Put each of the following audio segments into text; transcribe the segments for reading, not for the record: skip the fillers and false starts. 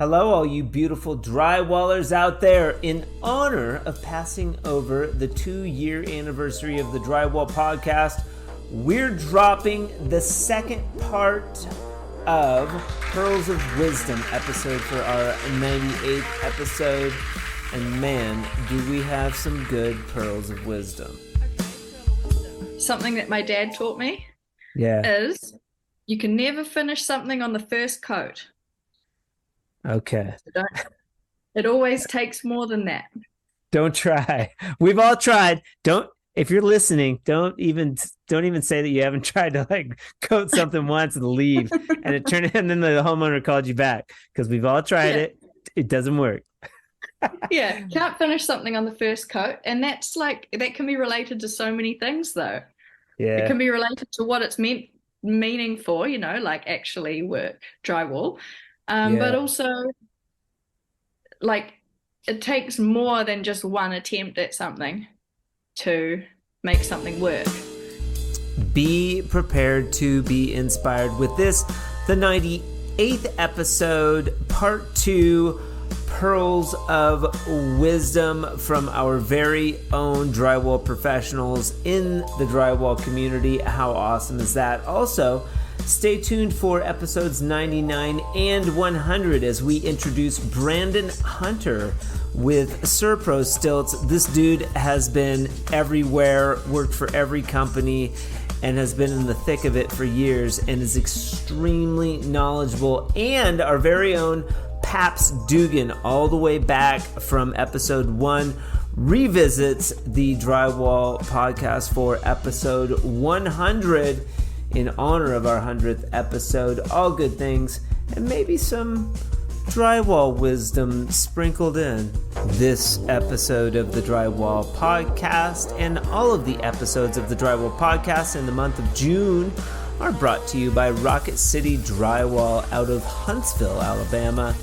Hello, all you beautiful drywallers out there. In honor of passing over the 2-year anniversary of the Drywall Podcast, we're dropping the second part of Pearls of Wisdom episode for our 98th episode. And man, do we have some good pearls of wisdom. Something that my dad taught me is you can never finish something on the first coat. Okay. It always takes more than that. Don't try. We've all tried. If you're listening, don't even say that you haven't tried to coat something once and leave and then the homeowner called you back, because we've all tried it. It doesn't work. Yeah, can't finish something on the first coat, and that can be related to so many things though. Yeah. It can be related to what it's meaning for, like actually work drywall. But also it takes more than just one attempt at something to make something work. Be prepared to be inspired with this, the 98th episode, part 2, Pearls of Wisdom from our very own drywall professionals in the drywall community. How awesome is that? Also, stay tuned for episodes 99 and 100 as we introduce Brandon Hunter with Serpro Stilts. This dude has been everywhere, worked for every company, and has been in the thick of it for years and is extremely knowledgeable. And our very own Paps Dugan, all the way back from episode 1, revisits the Drywall Podcast for episode 100 in honor of our 100th episode. All good things, and maybe some drywall wisdom sprinkled in. This episode of the Drywall Podcast and all of the episodes of the Drywall Podcast in the month of June are brought to you by Rocket City Drywall out of Huntsville, Alabama.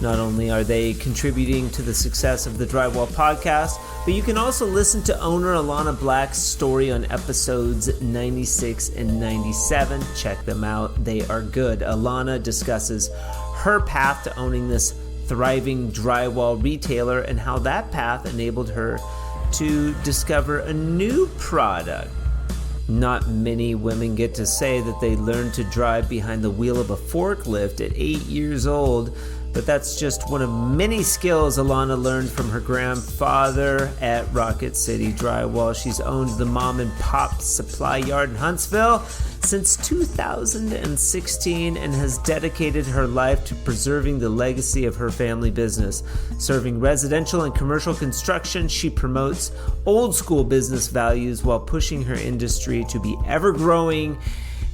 Not only are they contributing to the success of the Drywall Podcast, but you can also listen to owner Alana Black's story on episodes 96 and 97. Check them out. They are good. Alana discusses her path to owning this thriving drywall retailer and how that path enabled her to discover a new product. Not many women get to say that they learned to drive behind the wheel of a forklift at 8 years old, but that's just one of many skills Alana learned from her grandfather at Rocket City Drywall. She's owned the mom and pop supply yard in Huntsville since 2016 and has dedicated her life to preserving the legacy of her family business. Serving residential and commercial construction, she promotes old school business values while pushing her industry to be ever growing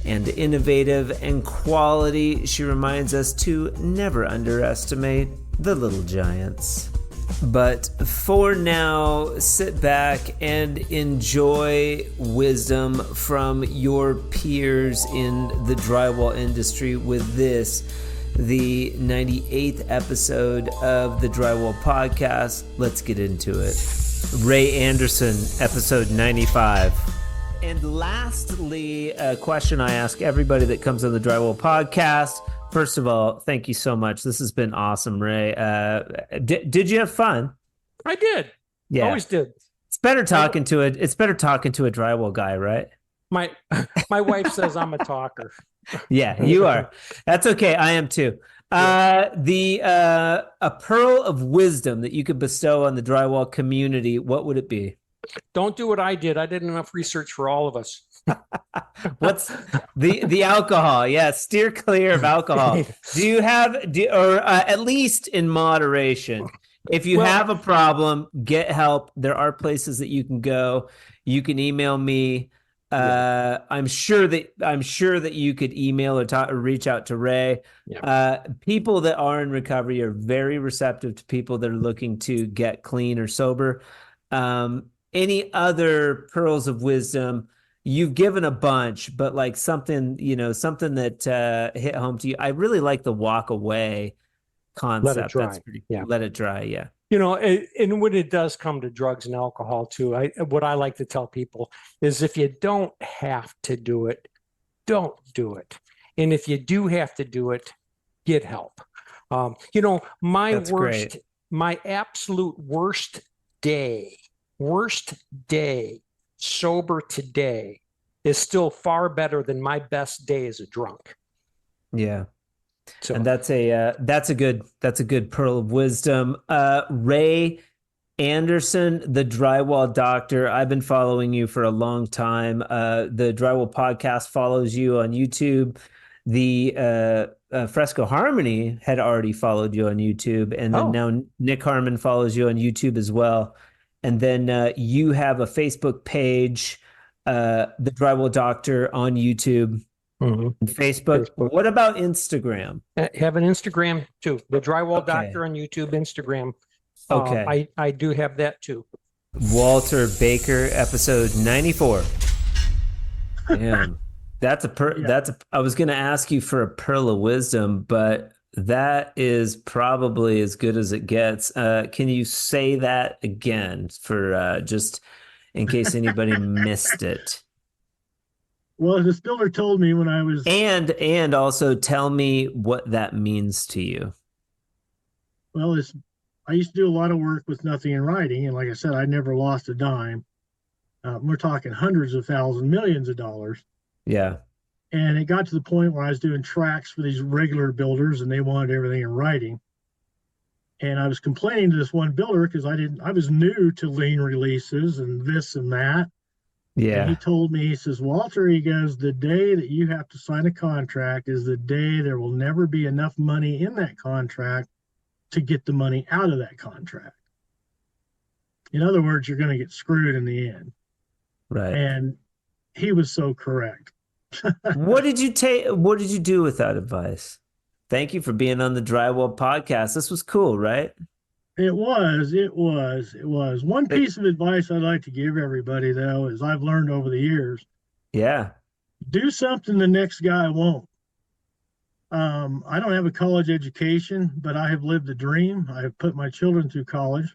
and innovative and quality. She reminds us to never underestimate the little giants. But for now, sit back and enjoy wisdom from your peers in the drywall industry with this, the 98th episode of the Drywall Podcast. Let's get into it. Ray Anderson, episode 95. And lastly, a question I ask everybody that comes on the Drywall Podcast. First of all, thank you so much. This has been awesome, Ray. Did you have fun? I did. Yeah, always did. It's better talking to a drywall guy, right? My wife says I'm a talker. Yeah, you are. That's okay. I am too. A pearl of wisdom that you could bestow on the drywall community, what would it be? Don't do what I did. I did enough research for all of us. What's the alcohol? Yeah, steer clear of alcohol. At least in moderation. If you have a problem, get help. There are places that you can go. You can email me. I'm sure that you could email or reach out to Ray. People that are in recovery are very receptive to people that are looking to get clean or sober. Any other pearls of wisdom? You've given a bunch, but something that hit home to you. I really like the walk away concept. Let it dry. That's pretty cool. Let it dry. Yeah. And when it does come to drugs and alcohol too, what I like to tell people is if you don't have to do it, don't do it. And if you do have to do it, get help. My great. my absolute worst day, sober today is still far better than my best day as a drunk. Yeah. So, and that's a good pearl of wisdom. Ray Anderson, the Drywall Doctor. I've been following you for a long time. The Drywall Podcast follows you on YouTube. The Fresco Harmony had already followed you on YouTube, and then now Nick Harmon follows you on YouTube as well. And then you have a Facebook page, the Drywall Doctor on YouTube. mm-hmm. Facebook. What about Instagram? I have an Instagram too. The Drywall Doctor on YouTube, Instagram. Okay. I do have that too. Walter Baker, episode 94. Damn. I was going to ask you for a pearl of wisdom, but that is probably as good as it gets. Can you say that again for just in case anybody missed it? Well, the builder told me when I was... And also tell me what that means to you. Well, I used to do a lot of work with nothing in writing. And like I said, I never lost a dime. We're talking hundreds of thousands, millions of dollars. Yeah. And it got to the point where I was doing tracks for these regular builders and they wanted everything in writing. And I was complaining to this one builder because I was new to lien releases and this and that. Yeah. And he told me, he says, Walter, he goes, the day that you have to sign a contract is the day there will never be enough money in that contract to get the money out of that contract. In other words, you're going to get screwed in the end. Right. And he was so correct. What did you do with that advice? Thank you for being on the Drywall Podcast. This was cool, right? It was. One piece of advice I'd like to give everybody, though, is I've learned over the years. Yeah. Do something the next guy won't. I don't have a college education, but I have lived the dream. I have put my children through college.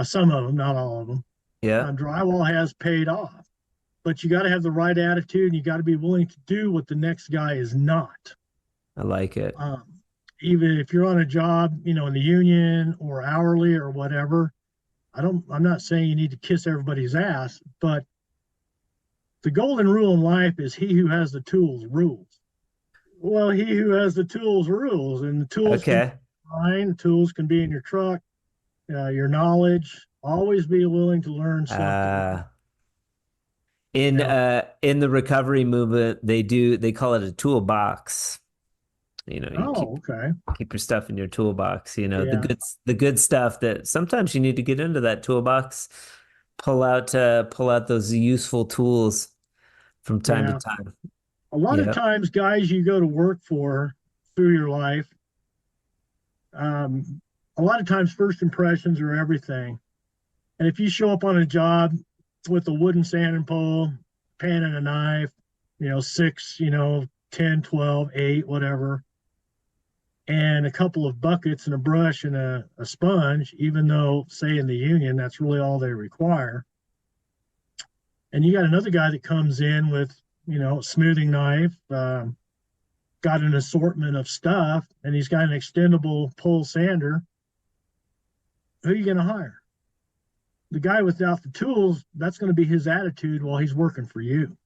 Some of them, not all of them. Yeah. Drywall has paid off, but you got to have the right attitude and you got to be willing to do what the next guy is not. I like it. Even if you're on a job, in the union or hourly or whatever, I'm not saying you need to kiss everybody's ass, but the golden rule in life is he who has the tools rules. Well, he who has the tools rules, and the tools can be fine. The tools can be in your truck, your knowledge. Always be willing to learn something. In the recovery movement, they call it a toolbox. Keep your stuff in your toolbox. The good stuff that sometimes you need to get into that toolbox. Pull out those useful tools from time to time. A lot of times, guys, you go to work for through your life. A lot of times, first impressions are everything. And if you show up on a job with a wooden sanding pole, pan and a knife, 6, 10, 12, 8, whatever, and a couple of buckets and a brush and a sponge, even though, say, in the union, that's really all they require. And you got another guy that comes in with, smoothing knife, got an assortment of stuff, and he's got an extendable pole sander. Who are you going to hire? The guy without the tools, that's going to be his attitude while he's working for you.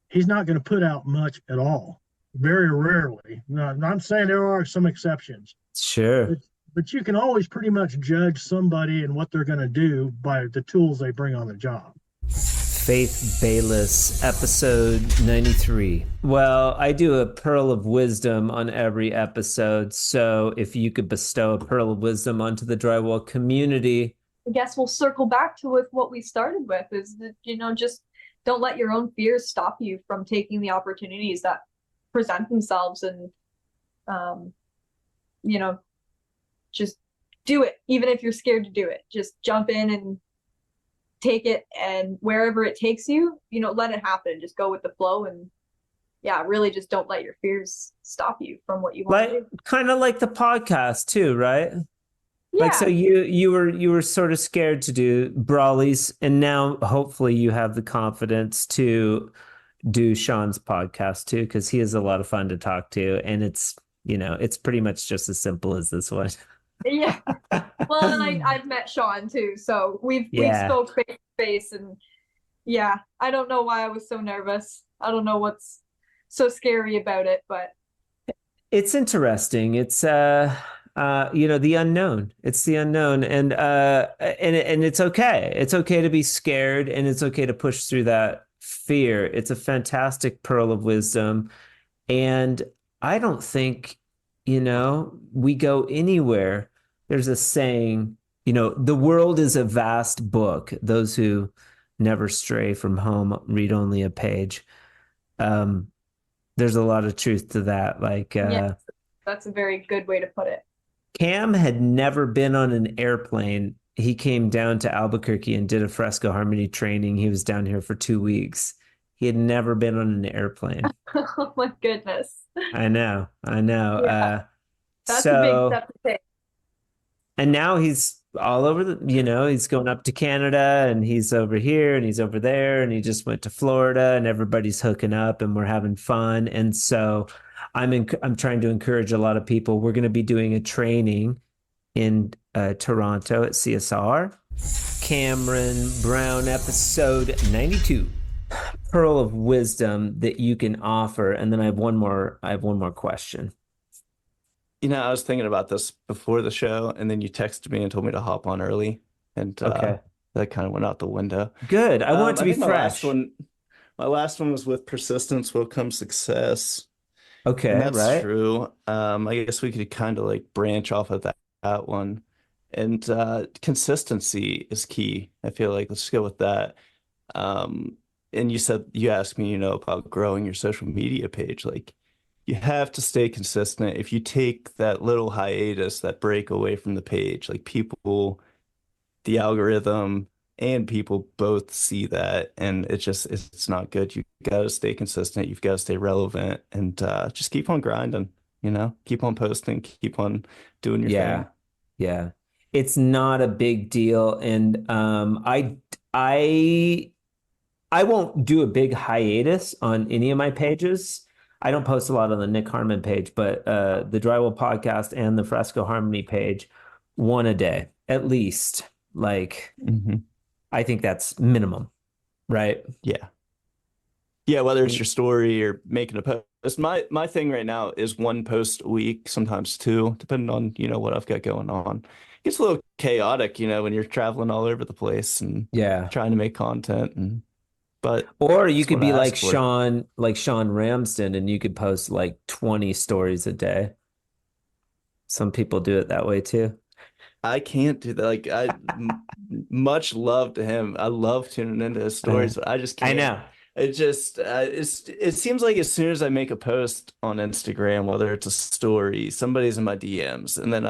He's not going to put out much at all. Very rarely. No, I'm saying there are some exceptions. Sure. But you can always pretty much judge somebody and what they're going to do by the tools they bring on the job. Faith Bayless, episode 93. Well, I do a pearl of wisdom on every episode. So if you could bestow a pearl of wisdom onto the Drywall community. I guess we'll circle back to with what we started with is that, just don't let your own fears stop you from taking the opportunities that present themselves and, just do it. Even if you're scared to do it, just jump in and take it, and wherever it takes you, let it happen. Just go with the flow, and really just don't let your fears stop you from what you want to do. Kind of like the podcast too, right? Yeah. Like, so you were sort of scared to do Brawley's, and now hopefully you have the confidence to do Sean's podcast too, because he is a lot of fun to talk to, and it's It's pretty much just as simple as this one. Yeah. Well, and I've met Sean too, so we've Yeah. spoke face to face, and yeah, I don't know why I was so nervous. I don't know what's so scary about it, but It's interesting. It's the unknown. It's the unknown, and it's okay. It's okay to be scared, and it's okay to push through that fear. It's a fantastic pearl of wisdom, and I don't think, we go anywhere. There's a saying, the world is a vast book. Those who never stray from home read only a page. There's a lot of truth to that. Like, yeah, that's a very good way to put it. Cam had never been on an airplane. He came down to Albuquerque and did a fresco harmony training. He was down here for 2 weeks. He had never been on an airplane. Oh my goodness. I know. Yeah. That's a so, big step to take. and now he's all over he's going up to Canada, and he's over here and he's over there, and he just went to Florida, and everybody's hooking up and we're having fun. And so I'm trying to encourage a lot of people. We're going to be doing a training in Toronto at CSR. Cameron Brown, episode 92. Pearl of wisdom that you can offer. And then I have one more question. I was thinking about this before the show, and then you texted me and told me to hop on early, and Okay. that kind of went out the window. Good. I want it to be think fresh. My last one was with persistence will come success. Okay, And that's right. true. I guess we could kind of like branch off of that one. And consistency is key. I feel like let's go with that. And you asked me, about growing your social media page. Like you have to stay consistent. If you take that little hiatus, that break away from the page, like the algorithm and people both see that, and it's not good. You got to stay consistent. You've got to stay relevant, and just keep on grinding, keep on posting, keep on doing your thing. Yeah. It's not a big deal. And I won't do a big hiatus on any of my pages. I don't post a lot on the Nick Harmon page, but the Drywall Podcast and the Fresco Harmony page, one a day at least. Like, I think that's minimum, right? Yeah. Whether it's your story or making a post. My thing right now is one post a week, sometimes two, depending on what I've got going on. It gets a little chaotic, when you're traveling all over the place and trying to make content. Or you could be like Sean Ramsden, and you could post like 20 stories a day. Some people do it that way too. I can't do that. Like much love to him. I love tuning into his stories, but I just can't. I know. It just it seems like as soon as I make a post on Instagram, whether it's a story, somebody's in my DMs, and then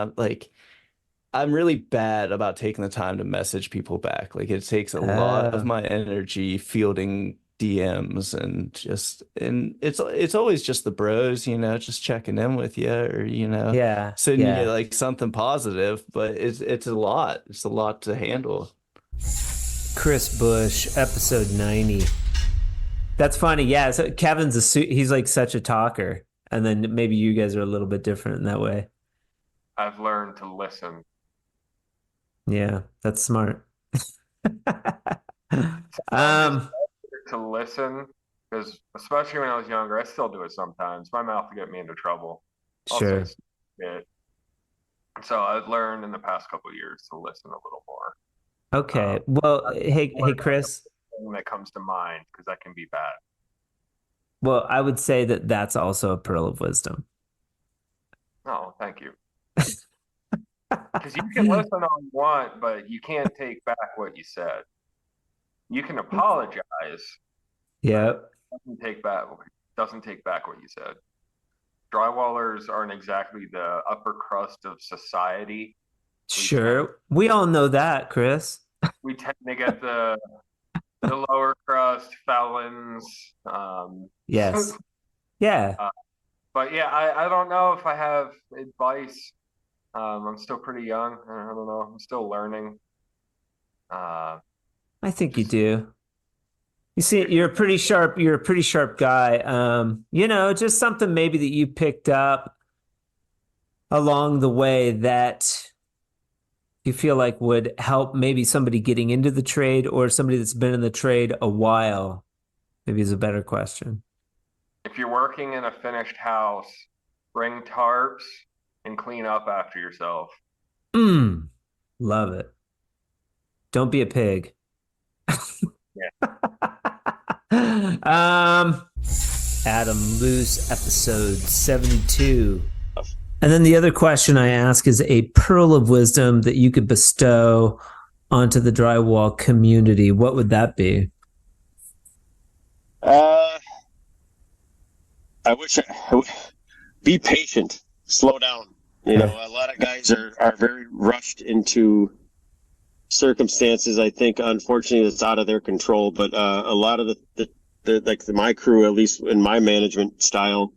I'm really bad about taking the time to message people back. Like it takes a lot of my energy fielding DMs, and it's always just the bros, just checking in with you, or sending you like something positive, but it's a lot. It's a lot to handle. Chris Bush, episode 90. That's funny. Yeah, so Kevin's he's like such a talker, and then maybe you guys are a little bit different in that way. I've learned to listen. Yeah, that's smart. To listen, because especially when I was younger, I still do it sometimes. My mouth will get me into trouble. Sure. So I've learned in the past couple of years to listen a little more. Okay. Well, hey, Chris. That comes to mind, because that can be bad. Well, I would say that that's also a pearl of wisdom. Oh, thank you. Because you can listen all you want, but you can't take back what you said. You can apologize. Yeah. Doesn't take back what you said. Drywallers aren't exactly the upper crust of society. Sure. We all know that, Chris. We tend to get the lower crust felons. Yes. Yeah. But yeah, I don't know if I have advice. I'm still pretty young. I don't know. I'm still learning. I think you do. You see, you're a pretty sharp guy. Just something maybe that you picked up along the way that you feel like would help maybe somebody getting into the trade or somebody that's been in the trade a while? Maybe is a better question. If you're working in a finished house, bring tarps and clean up after yourself. Love it. Don't be a pig. Adam Luce, episode 72. And then the other question I ask is a pearl of wisdom that you could bestow onto the drywall community. What would that be? I wish be patient, slow down. You know, a lot of guys are very rushed into circumstances. I think, unfortunately, it's out of their control. But a lot of my crew, at least in my management style,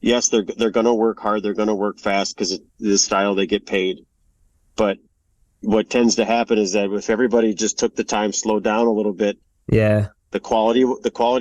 yes, they're going to work hard. They're going to work fast because it's the style they get paid. But what tends to happen is that if everybody just took the time, slowed down a little bit, the quality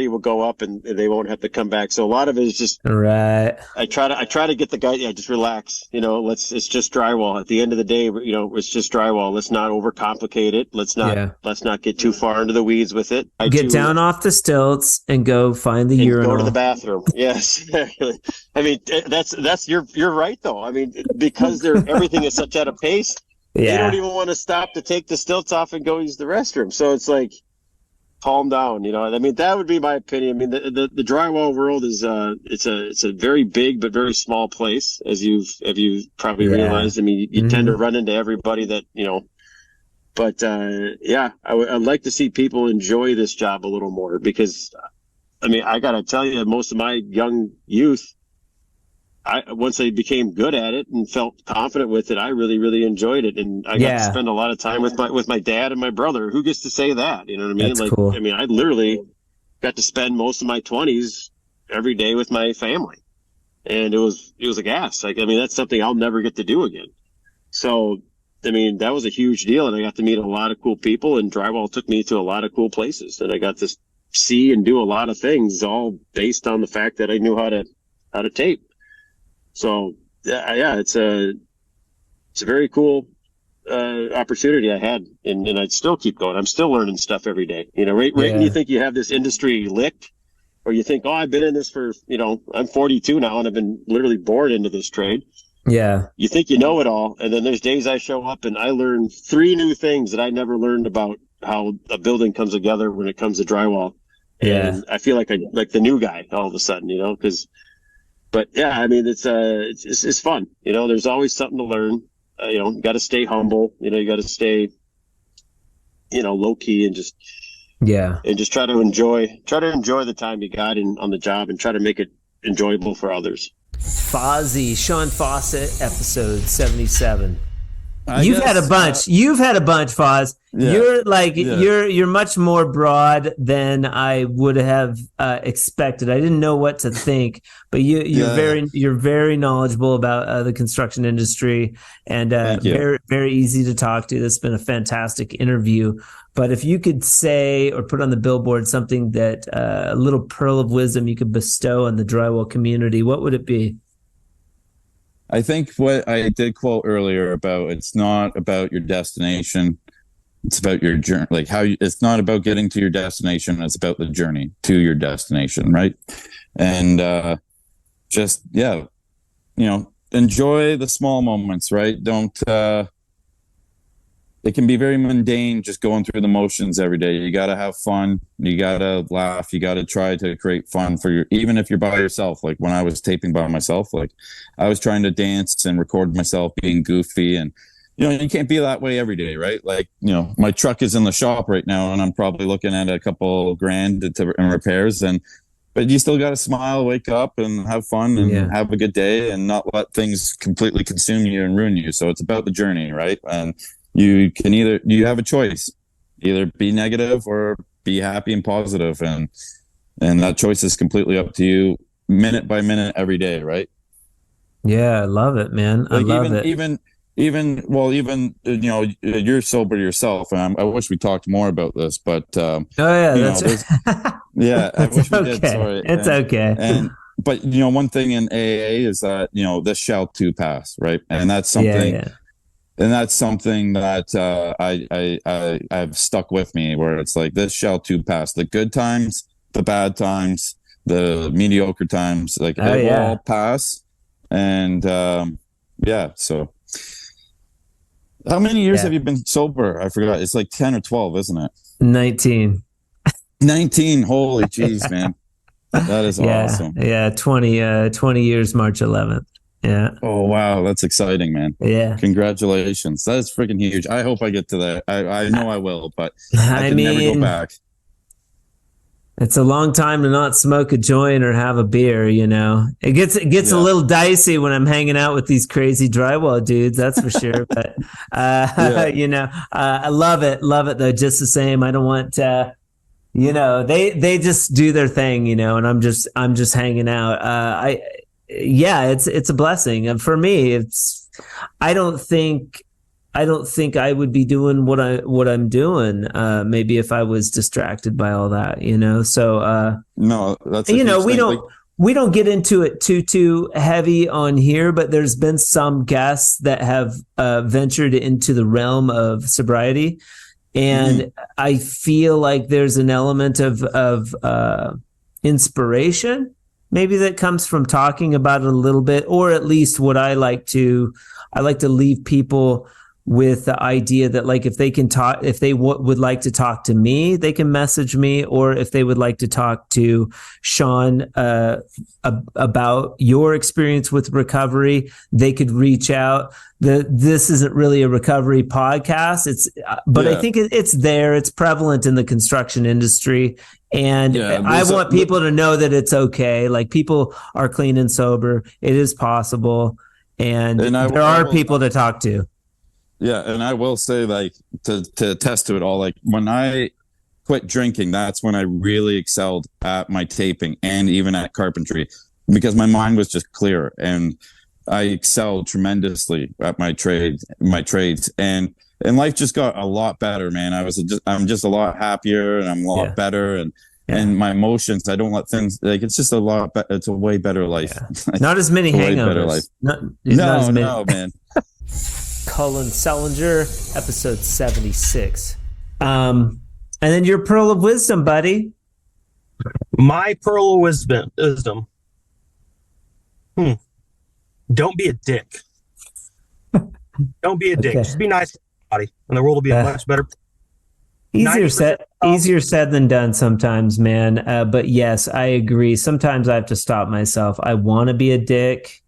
will go up and they won't have to come back. So a lot of it is just right. I try to get the guy, just relax. You know, it's just drywall. At the end of the day, you know, it's just drywall. Let's not overcomplicate it. Let's not get too far into the weeds with it. Get down off the stilts and go find the urinal. Go to the bathroom. Yes. I mean, that's you're right though. I mean, because everything is such at a pace, they don't even want to stop to take the stilts off and go use the restroom. So it's like, calm down, you know. I mean, that would be my opinion. I mean, the drywall world is it's a very big but very small place, as you've probably realized. I mean, you tend to run into everybody that, you know. But I'd like to see people enjoy this job a little more, because, I mean, I gotta tell you, most of my young youth, once I became good at it and felt confident with it, I really, really enjoyed it. And I got to spend a lot of time with my dad and my brother. Who gets to say that? You know what I mean? That's cool. I mean, I literally got to spend most of my 20s every day with my family. And it was a gas. Like, I mean, that's something I'll never get to do again. So, I mean, that was a huge deal. And I got to meet a lot of cool people, and drywall took me to a lot of cool places. And I got to see and do a lot of things, all based on the fact that I knew how to tape. So it's a very cool opportunity I had, and I'd still keep going. I'm still learning stuff every day. You know, right when you think you have this industry licked, or you think, I've been in this for, you know, I'm 42 now and I've been literally born into this trade. Yeah. You think you know it all, and then there's days I show up and I learn 3 new things that I never learned about how a building comes together when it comes to drywall. And I feel like the new guy all of a sudden, you know, But yeah, I mean, it's fun. You know, there's always something to learn. You know, you got to stay humble. You know, you got to stay, you know, low key and just try to enjoy the time you got on the job, and try to make it enjoyable for others. Fozzie, Sean Fawcett, episode 77. You've had a bunch, Foz. Yeah. You're much more broad than I would have expected. I didn't know what to think, but you're very knowledgeable about the construction industry, and very, very easy to talk to. That's been a fantastic interview. But if you could say or put on the billboard something that a little pearl of wisdom you could bestow on the drywall community, what would it be? I think what I did quote earlier about, it's not about your destination, it's about your journey. Like it's not about getting to your destination, it's about the journey to your destination, right? And you know, enjoy the small moments, right? Don't it can be very mundane just going through the motions every day. You got to have fun. You got to laugh. You got to try to create fun for even if you're by yourself. Like when I was taping by myself, like I was trying to dance and record myself being goofy, and, you know, you can't be that way every day, right? Like, you know, my truck is in the shop right now and I'm probably looking at a couple grand in repairs, but you still got to smile, wake up and have fun and have a good day, and not let things completely consume you and ruin you. So it's about the journey, right? And you have a choice, either be negative or be happy and positive, and that choice is completely up to you, minute by minute, every day, right? Yeah, I love it, man. I love it. Even you know, you're sober yourself, and I wish we talked more about this, but I wish we did. Sorry, it's okay. but one thing in AA is that this shall too pass, right? And that's something. Yeah. And that's something that I've stuck with me, where it's like, this shall too pass. The good times, the bad times, the mediocre times, like it will all pass. And so how many years have you been sober? I forgot. It's like 10 or 12, isn't it? 19. 19. Holy jeez, man. That is awesome. Yeah, 20 years, March 11th. Yeah. Oh, wow. That's exciting, man. Yeah. Congratulations. That is freaking huge. I hope I get to that. I know I will, but I can never go back. It's a long time to not smoke a joint or have a beer, It gets a little dicey when I'm hanging out with these crazy drywall dudes, that's for sure. But I love it though, just the same. I don't want they just do their thing, and I'm just hanging out. It's a blessing. And for me, I don't think I would be doing what I'm doing. Maybe if I was distracted by all that, So no, that's we don't get into it too heavy on here, but there's been some guests that have ventured into the realm of sobriety, and I feel like there's an element of inspiration, maybe, that comes from talking about it a little bit, or at least what I like to leave people with the idea that, like, if they can talk, if they would like to talk to me, they can message me, or if they would like to talk to Sean about your experience with recovery, they could reach out. This isn't really a recovery podcast. I think it's there. It's prevalent in the construction industry. And I want people to know that it's okay. Like, people are clean and sober. It is possible. And there are people to talk to. Yeah. And I will say, like, to attest to it all, like, when I quit drinking, that's when I really excelled at my taping and even at carpentry, because my mind was just clear, and I excelled tremendously at my trades, and life just got a lot better, man. I'm just a lot happier, and I'm a lot better, and my emotions, I don't let things, like, it's just it's a way better life. Yeah. Not as many hangovers. No, man. Cullen Sellinger, episode 76. And then your pearl of wisdom, buddy. My pearl of wisdom. Don't be a dick. Don't be a dick. Just be nice to everybody, and the world will be a much better. Easier said than done sometimes, man. But yes, I agree. Sometimes I have to stop myself. I want to be a dick.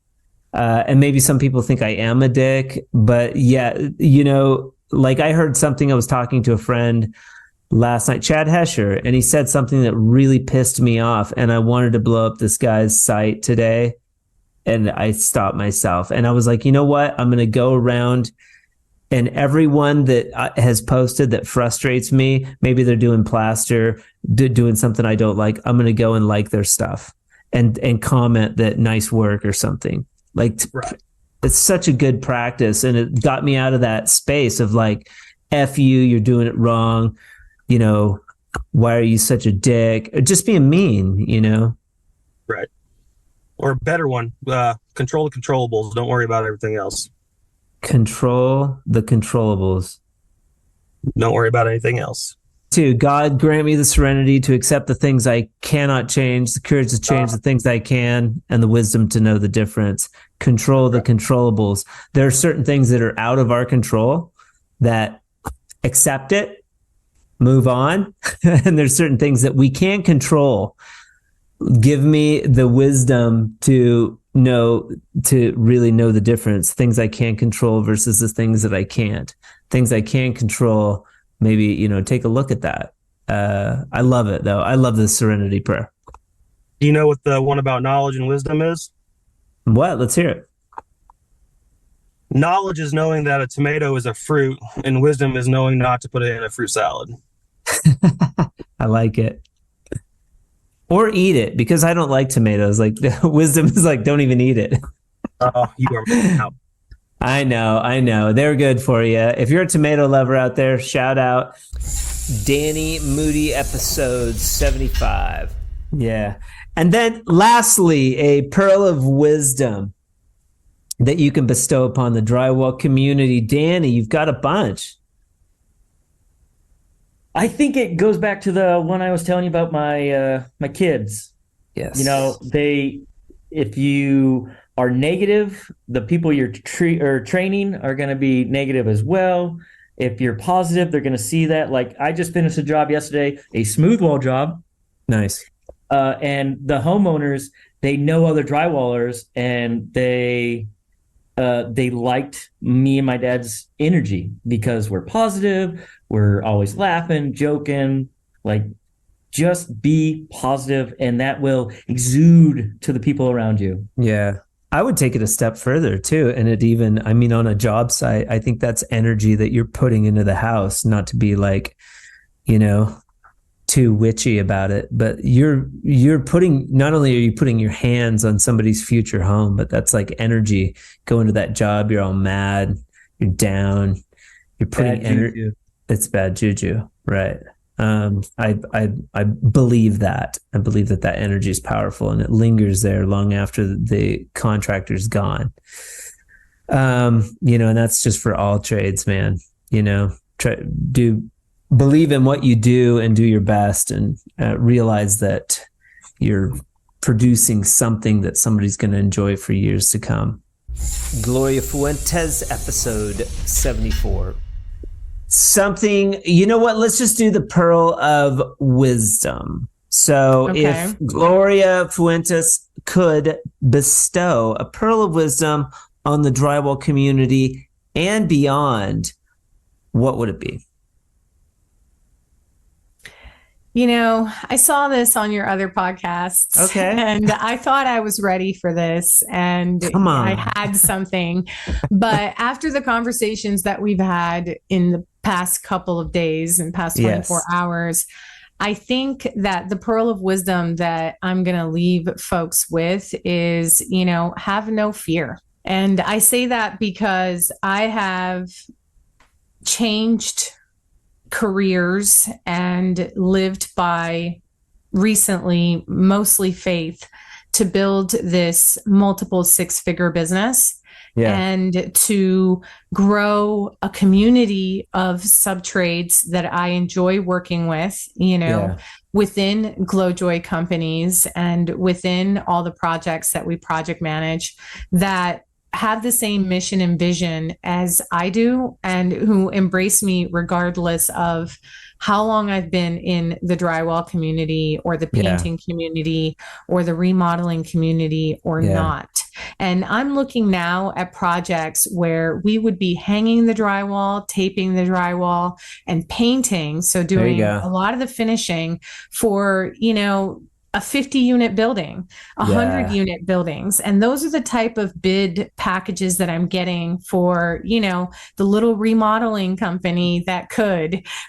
And maybe some people think I am a dick, but like, I heard something, I was talking to a friend last night, Chad Hesher, and he said something that really pissed me off, and I wanted to blow up this guy's site today, and I stopped myself, and I was like, you know what? I'm going to go around, and everyone that has posted that frustrates me, maybe they're doing plaster, doing something I don't like, I'm going to go and like their stuff and comment that nice work or something. Like, it's such a good practice, and it got me out of that space of, like, F you, you're doing it wrong. Why are you such a dick? Or just being mean, Right. Or a better one, control the controllables. Don't worry about everything else. Control the controllables. Don't worry about anything else. 2, God grant me the serenity to accept the things I cannot change, the courage to change the things I can, and the wisdom to know the difference. Control the controllables. There are certain things that are out of our control, that accept it, move on. And there's certain things that we can control. Give me the wisdom to really know the difference. Things I can control versus the things that I can't. Things I can control, maybe, take a look at that. I love it, though. I love the serenity prayer. Do you know what the one about knowledge and wisdom is? What? Let's hear it. Knowledge is knowing that a tomato is a fruit, and wisdom is knowing not to put it in a fruit salad. I like it. Or eat it, because I don't like tomatoes. Like, wisdom is like, don't even eat it. Oh, you are missing out. I know. They're good for you. If you're a tomato lover out there, shout out. Danny Moody, episode 75. Yeah. And then lastly, a pearl of wisdom that you can bestow upon the drywall community. Danny, you've got a bunch. I think it goes back to the one I was telling you about my kids. Yes. You know, if you are negative, the people you're training are going to be negative as well. If you're positive, they're going to see that. Like, I just finished a job yesterday, a smooth wall job. Nice. And the homeowners, they know other drywallers, and they liked me and my dad's energy because we're positive. We're always laughing, joking, like, just be positive, and that will exude to the people around you. Yeah. I would take it a step further too. And on a job site, I think that's energy that you're putting into the house, not to be like, too witchy about it, but you're putting, not only are you putting your hands on somebody's future home, but that's like energy going to that job. You're all mad, you're down, you're putting energy. It's bad juju, right? I believe that. I believe that energy is powerful, and it lingers there long after the contractor's gone. And that's just for all trades, man. Believe in what you do and do your best, and realize that you're producing something that somebody's going to enjoy for years to come. Gloria Fuentes, episode 74. Something, let's just do the pearl of wisdom. So if Gloria Fuentes could bestow a pearl of wisdom on the drywall community and beyond, what would it be? I saw this on your other podcasts. Okay. And I thought I was ready for this, and I had something. But after the conversations that we've had in the past couple of days and past 24 hours, I think that the pearl of wisdom that I'm going to leave folks with is, have no fear. And I say that because I have changed careers and lived by recently mostly faith to build this multiple six-figure business and to grow a community of sub-trades that I enjoy working with, within GlowJoy companies and within all the projects that we project manage that have the same mission and vision as I do, and who embrace me regardless of how long I've been in the drywall community or the painting community or the remodeling community or not. And I'm looking now at projects where we would be hanging the drywall, taping the drywall, and painting. So doing a lot of the finishing for, a 50-unit building, 100-unit buildings. And those are the type of bid packages that I'm getting for, the little remodeling company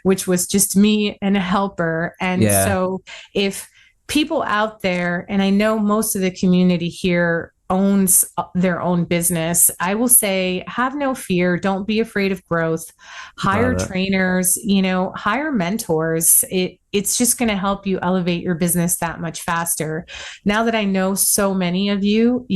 which was just me and a helper. And so if people out there, and I know most of the community here owns their own business, I will say, have no fear. Don't be afraid of growth. Hire trainers, hire mentors. It's just going to help you elevate your business that much faster. Now that I know so many of you,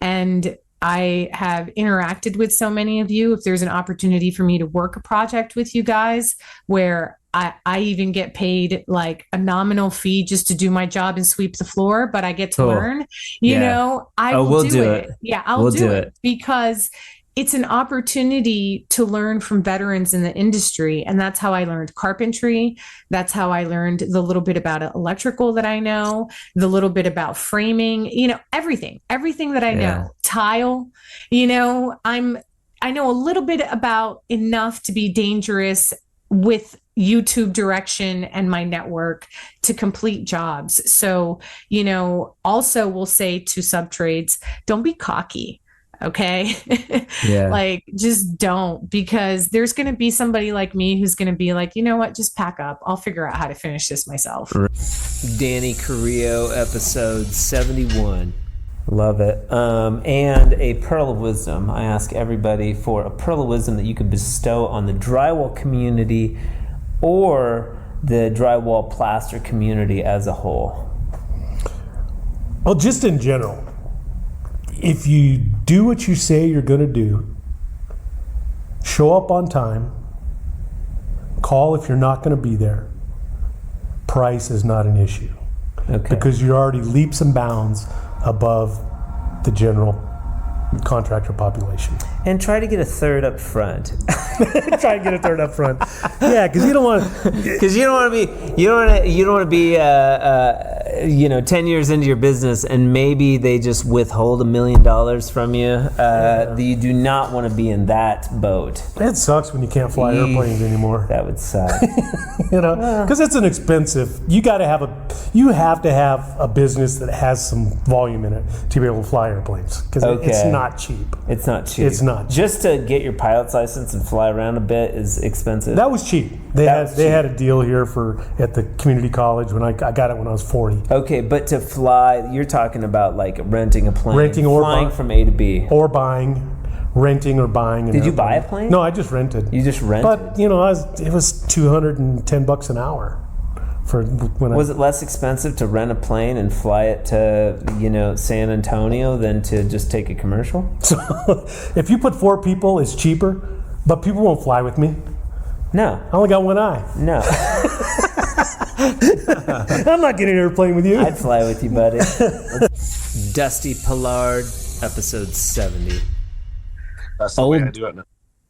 and I have interacted with so many of you, if there's an opportunity for me to work a project with you guys where I even get paid like a nominal fee just to do my job and sweep the floor, but I get to learn, I will do it. Yeah, I'll do it because it's an opportunity to learn from veterans in the industry. And that's how I learned carpentry. That's how I learned the little bit about electrical that I know, the little bit about framing, everything that I know, tile, I know a little bit about enough to be dangerous with YouTube direction and my network to complete jobs. So, also we'll say to sub-trades, don't be cocky. Okay. Like, just don't, because there's going to be somebody like me who's going to be like, you know what, just pack up. I'll figure out how to finish this myself. Danny Carrillo, episode 71. Love it. And a pearl of wisdom. I ask everybody for a pearl of wisdom that you could bestow on the drywall community or the drywall plaster community as a whole. Well, just in general, if you do what you say you're going to do, show up on time, call if you're not going to be there, price is not an issue. Okay. Because you're already leaps and bounds above the general contractor population. And try to get a third up front. Try and get a third up front. Yeah, because you don't want to be 10 years into your business and maybe they just withhold $1 million from you. You do not want to be in that boat. It sucks when you can't fly airplanes anymore. That would suck. Because it's an expensive. You have to have a business that has some volume in it to be able to fly airplanes. Because it's not cheap. It's not cheap. It's not cheap. Just to get your pilot's license and fly around a bit is expensive. That was cheap. They had a deal here at the community college when I got it when I was 40. Okay, but to fly, you're talking about like renting a plane, flying from A to B, or renting or buying. Did you buy a plane? No, I just rented. You just rented. But it was $210 an hour. Was it less expensive to rent a plane and fly it to San Antonio than to just take a commercial? So if you put 4 people, it's cheaper, but people won't fly with me. No, I only got one eye. No. I'm not getting an airplane with you. I'd fly with you, buddy. Dusty Pillard, episode 70. That's the way I do it now.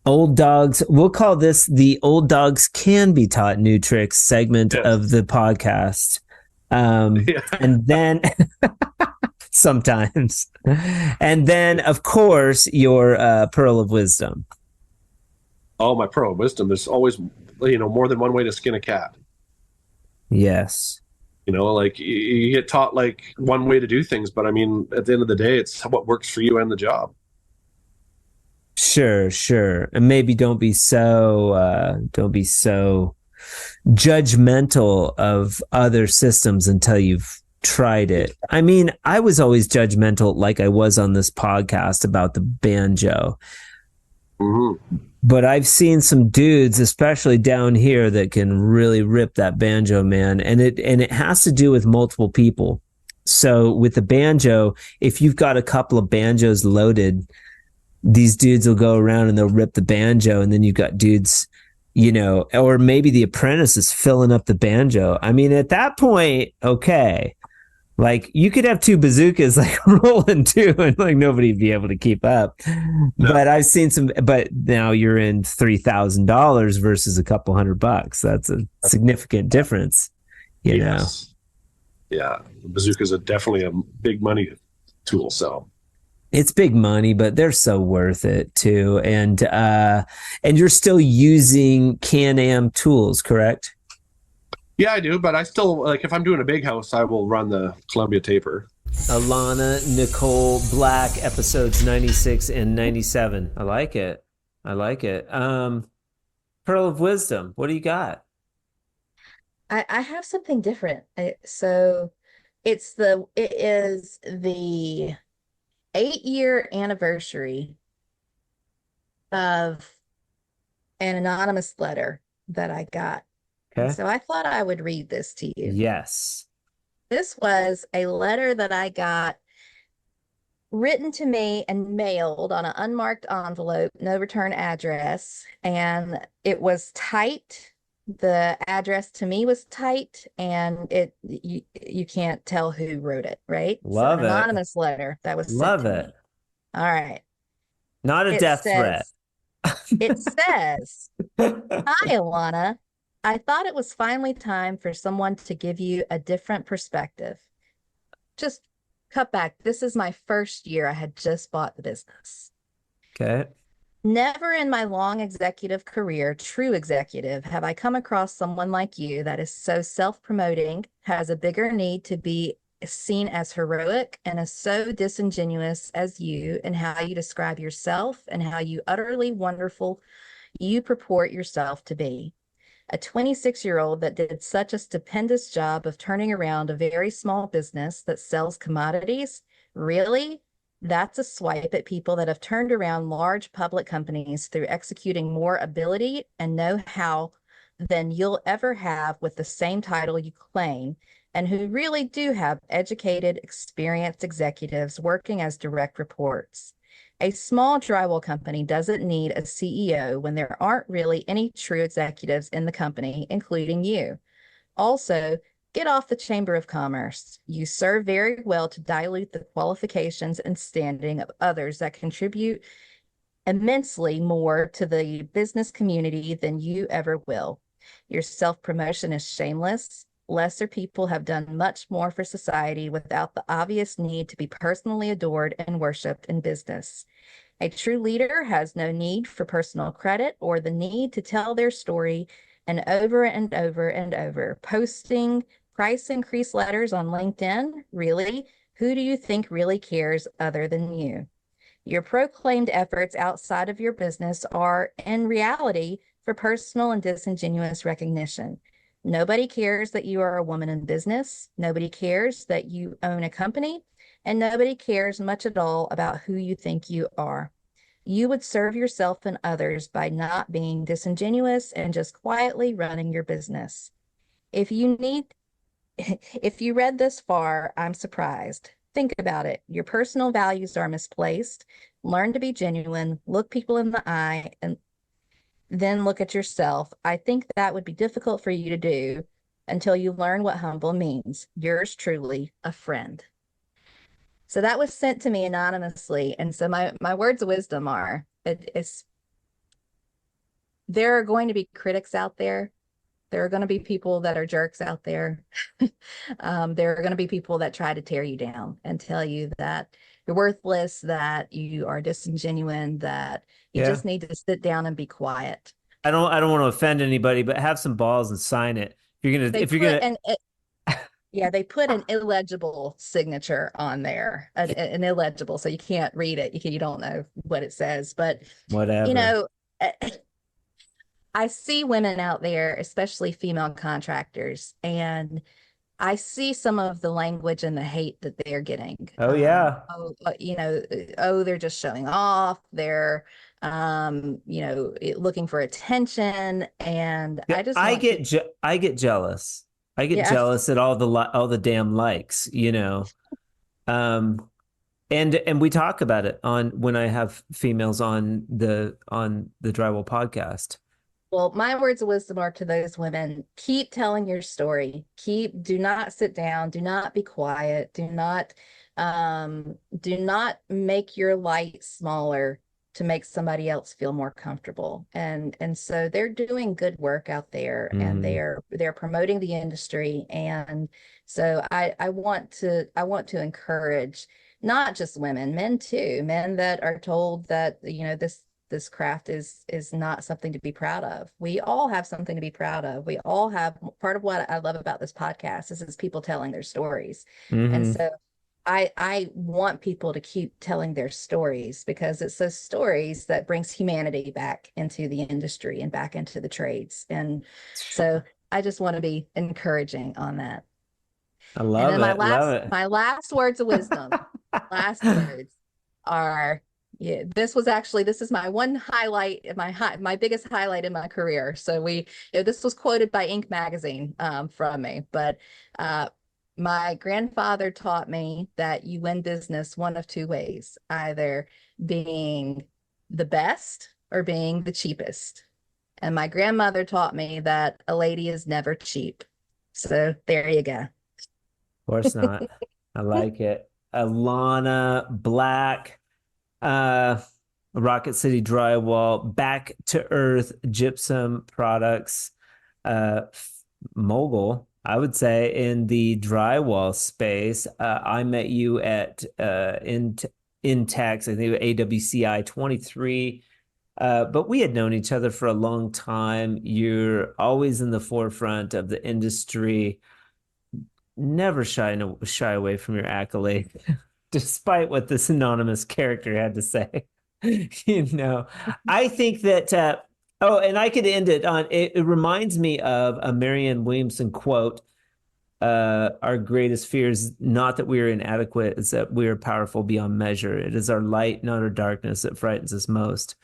Old dogs. We'll call this the Old Dogs Can Be Taught New Tricks segment of the podcast. And then sometimes. And then, of course, your Pearl of Wisdom. Oh, my Pearl of Wisdom. There's always, more than one way to skin a cat. Yes. You get taught one way to do things, but I mean, at the end of the day, it's what works for you and the job. Sure. And maybe don't be so judgmental of other systems until you've tried it. I mean, I was always judgmental, like I was on this podcast about the banjo. Mm-hmm. But I've seen some dudes, especially down here, that can really rip that banjo, man. And it has to do with multiple people. So with the banjo, if you've got a couple of banjos loaded, these dudes will go around and they'll rip the banjo, and then you've got dudes, or maybe the apprentice is filling up the banjo. I mean, at that point, okay, you could have 2 bazookas rolling too, and nobody'd be able to keep up. No. But I've seen but now you're in $3,000 versus a couple $100. That's a significant difference, you know? Yeah, the bazookas are definitely a big money tool. So it's big money, but they're so worth it too. And you're still using Can-Am tools, correct? Yeah, I do. But I still, if I'm doing a big house, I will run the Columbia taper. Alana Nicole Black, episodes 96 and 97. I like it. Pearl of Wisdom. What do you got? I have something different. It is the 8-year anniversary of an anonymous letter that I got. Okay. So I thought I would read this to you. Yes. This was a letter that I got written to me and mailed on an unmarked envelope, no return address, and it was typed. The address to me was typed, and you can't tell who wrote it, right? Love it. Anonymous letter that was love sent to it. me. All right. Not a death threat. It says, "Hi, Alana. I thought it was finally time for someone to give you a different perspective. Just cut back. This is my first year. I had just bought the business. Okay. Never in my long executive career, true executive, have I come across someone like you that is so self-promoting, has a bigger need to be seen as heroic, and is so disingenuous as you in how you describe yourself and how you utterly wonderful you purport yourself to be. A 26-year-old that did such a stupendous job of turning around a very small business that sells commodities? Really? That's a swipe at people that have turned around large public companies through executing more ability and know-how than you'll ever have with the same title you claim, and who really do have educated, experienced executives working as direct reports. A small drywall company doesn't need a CEO when there aren't really any true executives in the company, including you. Also, get off the Chamber of Commerce. You serve very well to dilute the qualifications and standing of others that contribute immensely more to the business community than you ever will. Your self-promotion is shameless. Lesser people have done much more for society without the obvious need to be personally adored and worshipped in business. A true leader has no need for personal credit or the need to tell their story and over and over and over. Posting price increase letters on LinkedIn? Really? Who do you think really cares other than you? Your proclaimed efforts outside of your business are, in reality, for personal and disingenuous recognition. Nobody cares that you are a woman in business. Nobody cares that you own a company. And nobody cares much at all about who you think you are. You would serve yourself and others by not being disingenuous and just quietly running your business. If you read this far, I'm surprised. Think about it. Your personal values are misplaced. Learn to be genuine, look people in the eye, and then look at yourself. I think that would be difficult for you to do until you learn what humble means. Yours truly, a friend. So that was sent to me anonymously. And so my words of wisdom are, there are going to be critics out there. There are going to be people that are jerks out there. There are going to be people that try to tear you down and tell you that you're worthless, that you are disingenuous, that you just need to sit down and be quiet. I don't want to offend anybody, but have some balls and sign it. They put an illegible signature on there, an illegible, so you can't read it. You don't know what it says, but whatever. I see women out there, especially female contractors, and I see some of the language and the hate that they're getting. Oh, yeah. They're just showing off. They're, looking for attention. And I get jealous. I get jealous at all the damn likes, and we talk about it when I have females on the Drywall podcast. Well, my words of wisdom are to those women: keep telling your story. Do not sit down. Do not be quiet. Do not make your light smaller to make somebody else feel more comfortable. And so they're doing good work out there, and they're promoting the industry. And so I want to encourage not just women, men too, men that are told that, this craft is not something to be proud of. We all have something to be proud of. We all have. Part of what I love about this podcast is people telling their stories. And so I want people to keep telling their stories, because it's those stories that brings humanity back into the industry and back into the trades. And so I just want to be encouraging on that. I love it. My last words of wisdom, are, this is my one highlight, my biggest highlight in my career. So this was quoted by Inc. magazine from me, but my grandfather taught me that you win business one of two ways: either being the best or being the cheapest. And my grandmother taught me that a lady is never cheap. So there you go. Of course not. I like it. Alana Black, Rocket City Drywall, Back to Earth Gypsum Products, mogul, I would say, in the drywall space. I met you at Intex, I think AWCI 23, but we had known each other for a long time. You're always in the forefront of the industry. Never shy away from your accolade, despite what this anonymous character had to say. I think that, and I could end it on, it reminds me of a Marianne Williamson quote: our greatest fear is not that we are inadequate, it's that we are powerful beyond measure. It is our light, not our darkness, that frightens us most.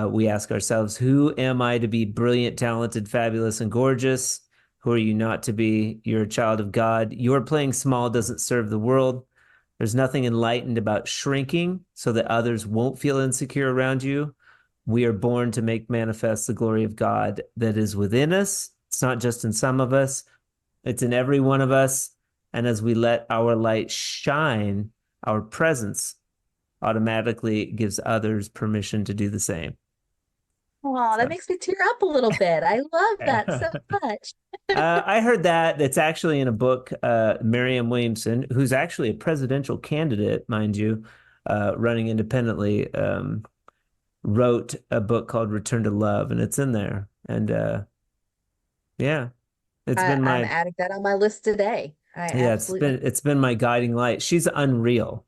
We ask ourselves, who am I to be brilliant, talented, fabulous, and gorgeous? Who are you not to be? You're a child of God. Your playing small doesn't serve the world. There's nothing enlightened about shrinking so that others won't feel insecure around you. We are born to make manifest the glory of God that is within us. It's not just in some of us, it's in every one of us. And as we let our light shine, our presence automatically gives others permission to do the same. Oh, that makes me tear up a little bit. I love that so much. I heard that. That's actually in a book. Marianne Williamson, who's actually a presidential candidate, mind you, running independently, wrote a book called Return to Love, and it's in there. And yeah, I'm adding that on my list today. It's been my guiding light. She's unreal.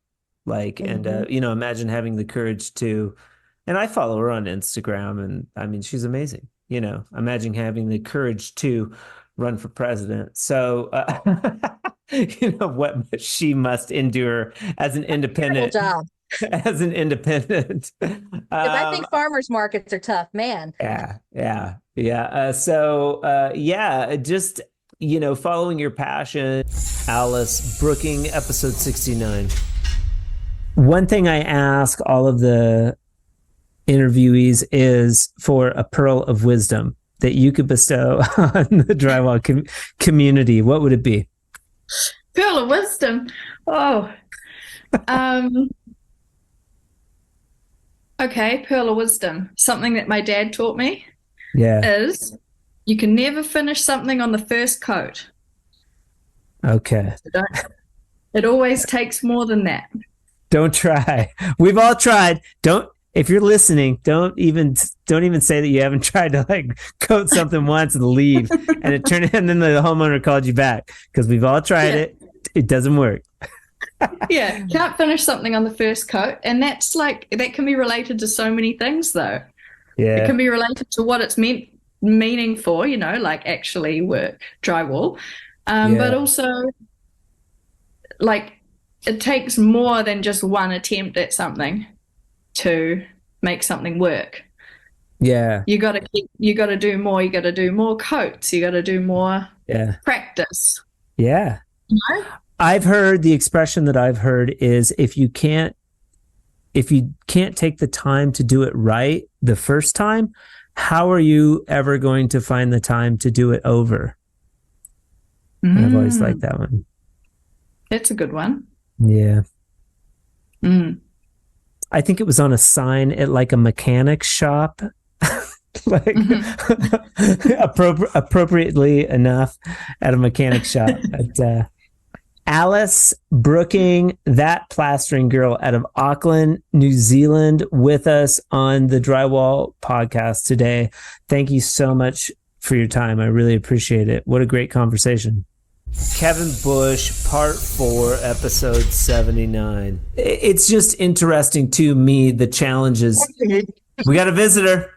And imagine having the courage to, and I follow her on Instagram, and I mean, she's amazing. Imagine having the courage to run for president. So, what she must endure as an independent. Job. As an independent. I think farmers markets are tough, man. Yeah. Just, following your passion. Alice, brooking, episode 69. One thing I ask all of the interviewees is for a pearl of wisdom that you could bestow on the drywall community. What would it be? Pearl of wisdom. Oh, okay. Pearl of wisdom. Something that my dad taught me is you can never finish something on the first coat. Okay. It always takes more than that. Don't try. We've all tried. If you're listening, don't even say that you haven't tried to coat something once and leave, and then the homeowner called you back, because we've all tried it. It doesn't work. Yeah, can't finish something on the first coat, and that can be related to so many things, though. Yeah, it can be related to what it's meaning for, actually work drywall, but also it takes more than just one attempt at something to make something work. Yeah. You got to do more. You got to do more coats. You got to do more practice. Yeah. I've heard the expression that I've heard is if you can't take the time to do it right the first time, how are you ever going to find the time to do it over? I've always liked that one. It's a good one. Yeah. I think it was on a sign at a mechanic shop, appropriately enough at a mechanic shop. But, Alice Brooking, that plastering girl out of Auckland, New Zealand, with us on the Drywall Podcast today. Thank you so much for your time. I really appreciate it. What a great conversation. Kevin Bush, part 4, episode 79. It's just interesting to me, the challenges. We got a visitor.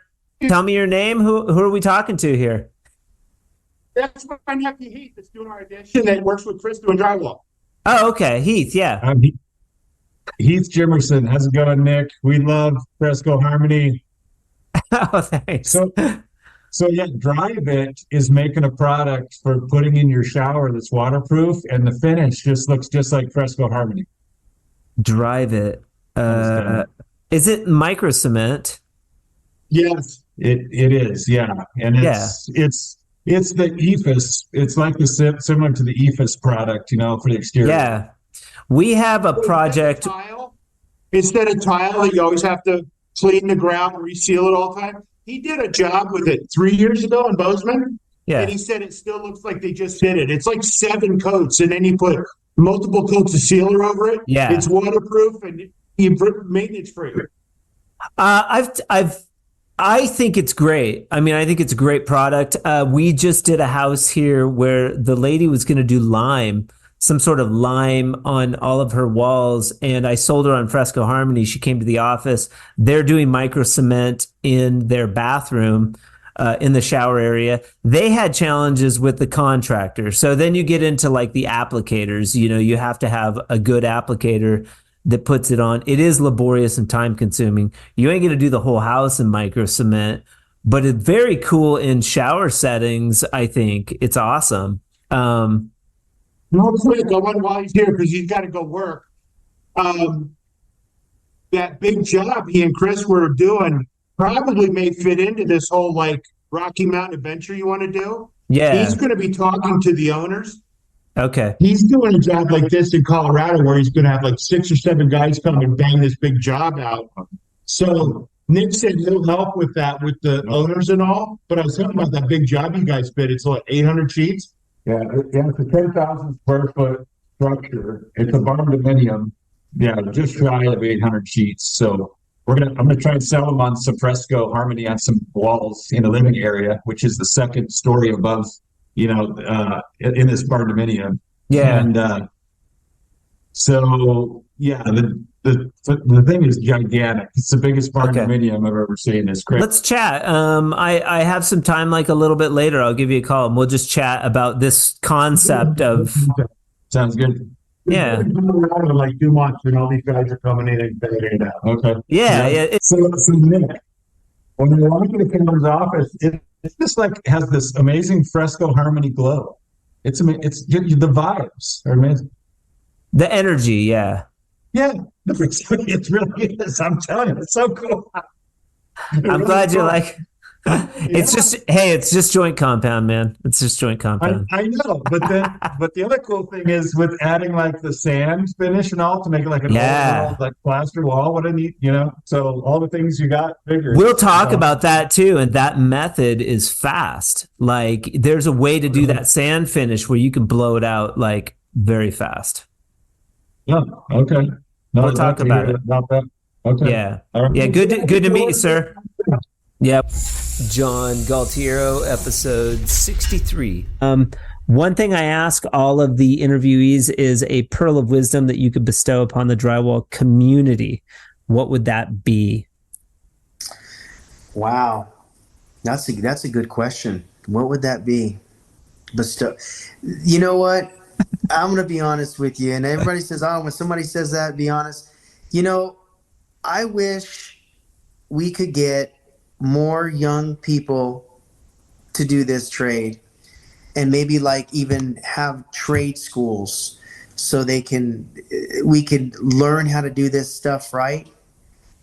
Tell me your name. Who are we talking to here? That's my nephew Heath that's doing our edition that works with Chris doing drywall. Oh, okay. Heath, yeah. Heath Jimerson. How's it going, Nick? We love Fresco Harmony. Oh, thanks. So yeah, Drive It is making a product for putting in your shower that's waterproof, and the finish just looks just like Fresco Harmony. Drive It. Is it micro cement? Yes, it is. Yeah, and it's the EFIS. It's like similar to the EFIS product, for the exterior. Yeah, we have a project. Instead of tile that you always have to clean the ground and reseal it all the time. He did a job with it 3 years ago in Bozeman. Yeah. And he said it still looks like they just did it. It's like 7 coats, and then you put multiple coats of sealer over it. Yeah. It's waterproof and maintenance free. I think it's great. I mean, I think it's a great product. We just did a house here where the lady was going to do some sort of lime on all of her walls, and I sold her on Fresco Harmony. She came to the office. They're doing micro cement in their bathroom, in the shower area. They had challenges with the contractor. So then you get into the applicators. You have to have a good applicator that puts it on. It is laborious and time consuming. You ain't going to do the whole house in micro cement, but it's very cool in shower settings. I think it's awesome. No, quick, I want while he's here because he's got to go work. That big job he and Chris were doing probably may fit into this whole like Rocky Mountain adventure you want to do. Yeah. He's going to be talking to the owners. Okay. He's doing a job like this in Colorado where he's going to have like 6 or 7 guys come and bang this big job out. So Nick said he'll help with that with the owners and all. But I was talking about that big job you guys bid. It's like 800 sheets. Yeah, it's a 10,000 square foot structure. It's a barn dominium. Yeah, just shy of 800 sheets. So I'm gonna try and sell them on some fresco harmony on some walls in the living area, which is the second story above, in this barn dominium. Yeah. And so yeah, the thing is gigantic. It's the biggest barn dominium I've ever seen. It's crazy. Let's chat. I have some time, like a little bit later. I'll give you a call and we'll just chat about this concept of. Sounds good. Yeah. Like Dumont and all these guys are coming in and figuring it out. Okay. Yeah. So Nick, when you walk into Cameron's office, it's just like has this amazing fresco harmony glow. It's the vibes are amazing. The energy, yeah. Yeah, it really is. I'm telling you, it's so cool. I'm glad you like. It's just joint compound, man. It's just joint compound. I know, but the other cool thing is with adding like the sand finish and all to make it like an old, like plaster wall. What I need, so all the things you got figured. We'll talk about that too, and that method is fast. Like there's a way to do that sand finish where you can blow it out like very fast. Yeah. Okay. No, we'll talk about it. About that. Okay. Yeah. Yeah. Good to meet you, sir. Yep. John Galtiero, episode 63. One thing I ask all of the interviewees is a pearl of wisdom that you could bestow upon the drywall community. What would that be? Wow. That's a good question. What would that be? Bestow. You know what? I'm going to be honest with you. And everybody says, when somebody says that, be honest. I wish we could get more young people to do this trade and maybe like even have trade schools so we can learn how to do this stuff right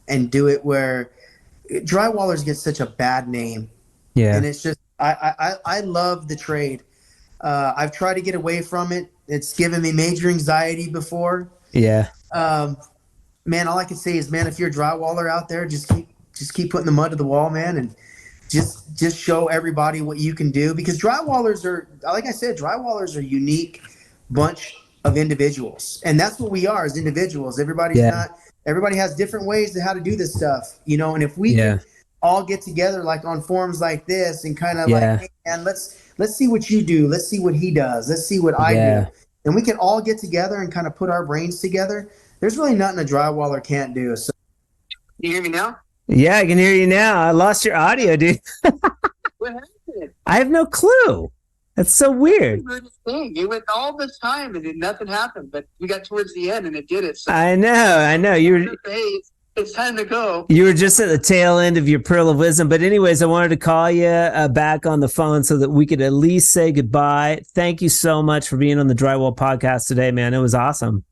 and do it where drywallers get such a bad name. Yeah. And it's just, I love the trade. I've tried to get away from it. It's given me major anxiety before. Yeah. Man, all I can say is, man, if you're a drywaller out there, just keep putting the mud to the wall, man, and just show everybody what you can do. Because drywallers are, like I said, drywallers are a unique bunch of individuals, and that's what we are as individuals. Everybody has different ways to how to do this stuff, and if we can all get together like on forums like this and kind of like, hey, man, let's see what you do. Let's see what he does. Let's see what I do. And we can all get together and kind of put our brains together. There's really nothing a drywaller can't do. So, you hear me now? Yeah, I can hear you now. I lost your audio, dude. What happened? I have no clue. That's so weird. It went all this time and nothing happened, but we got towards the end and it did it. So I know. It's time to go. You were just at the tail end of your pearl of wisdom. But anyways, I wanted to call you back on the phone so that we could at least say goodbye. Thank you so much for being on the Drywall Podcast today, man. It was awesome.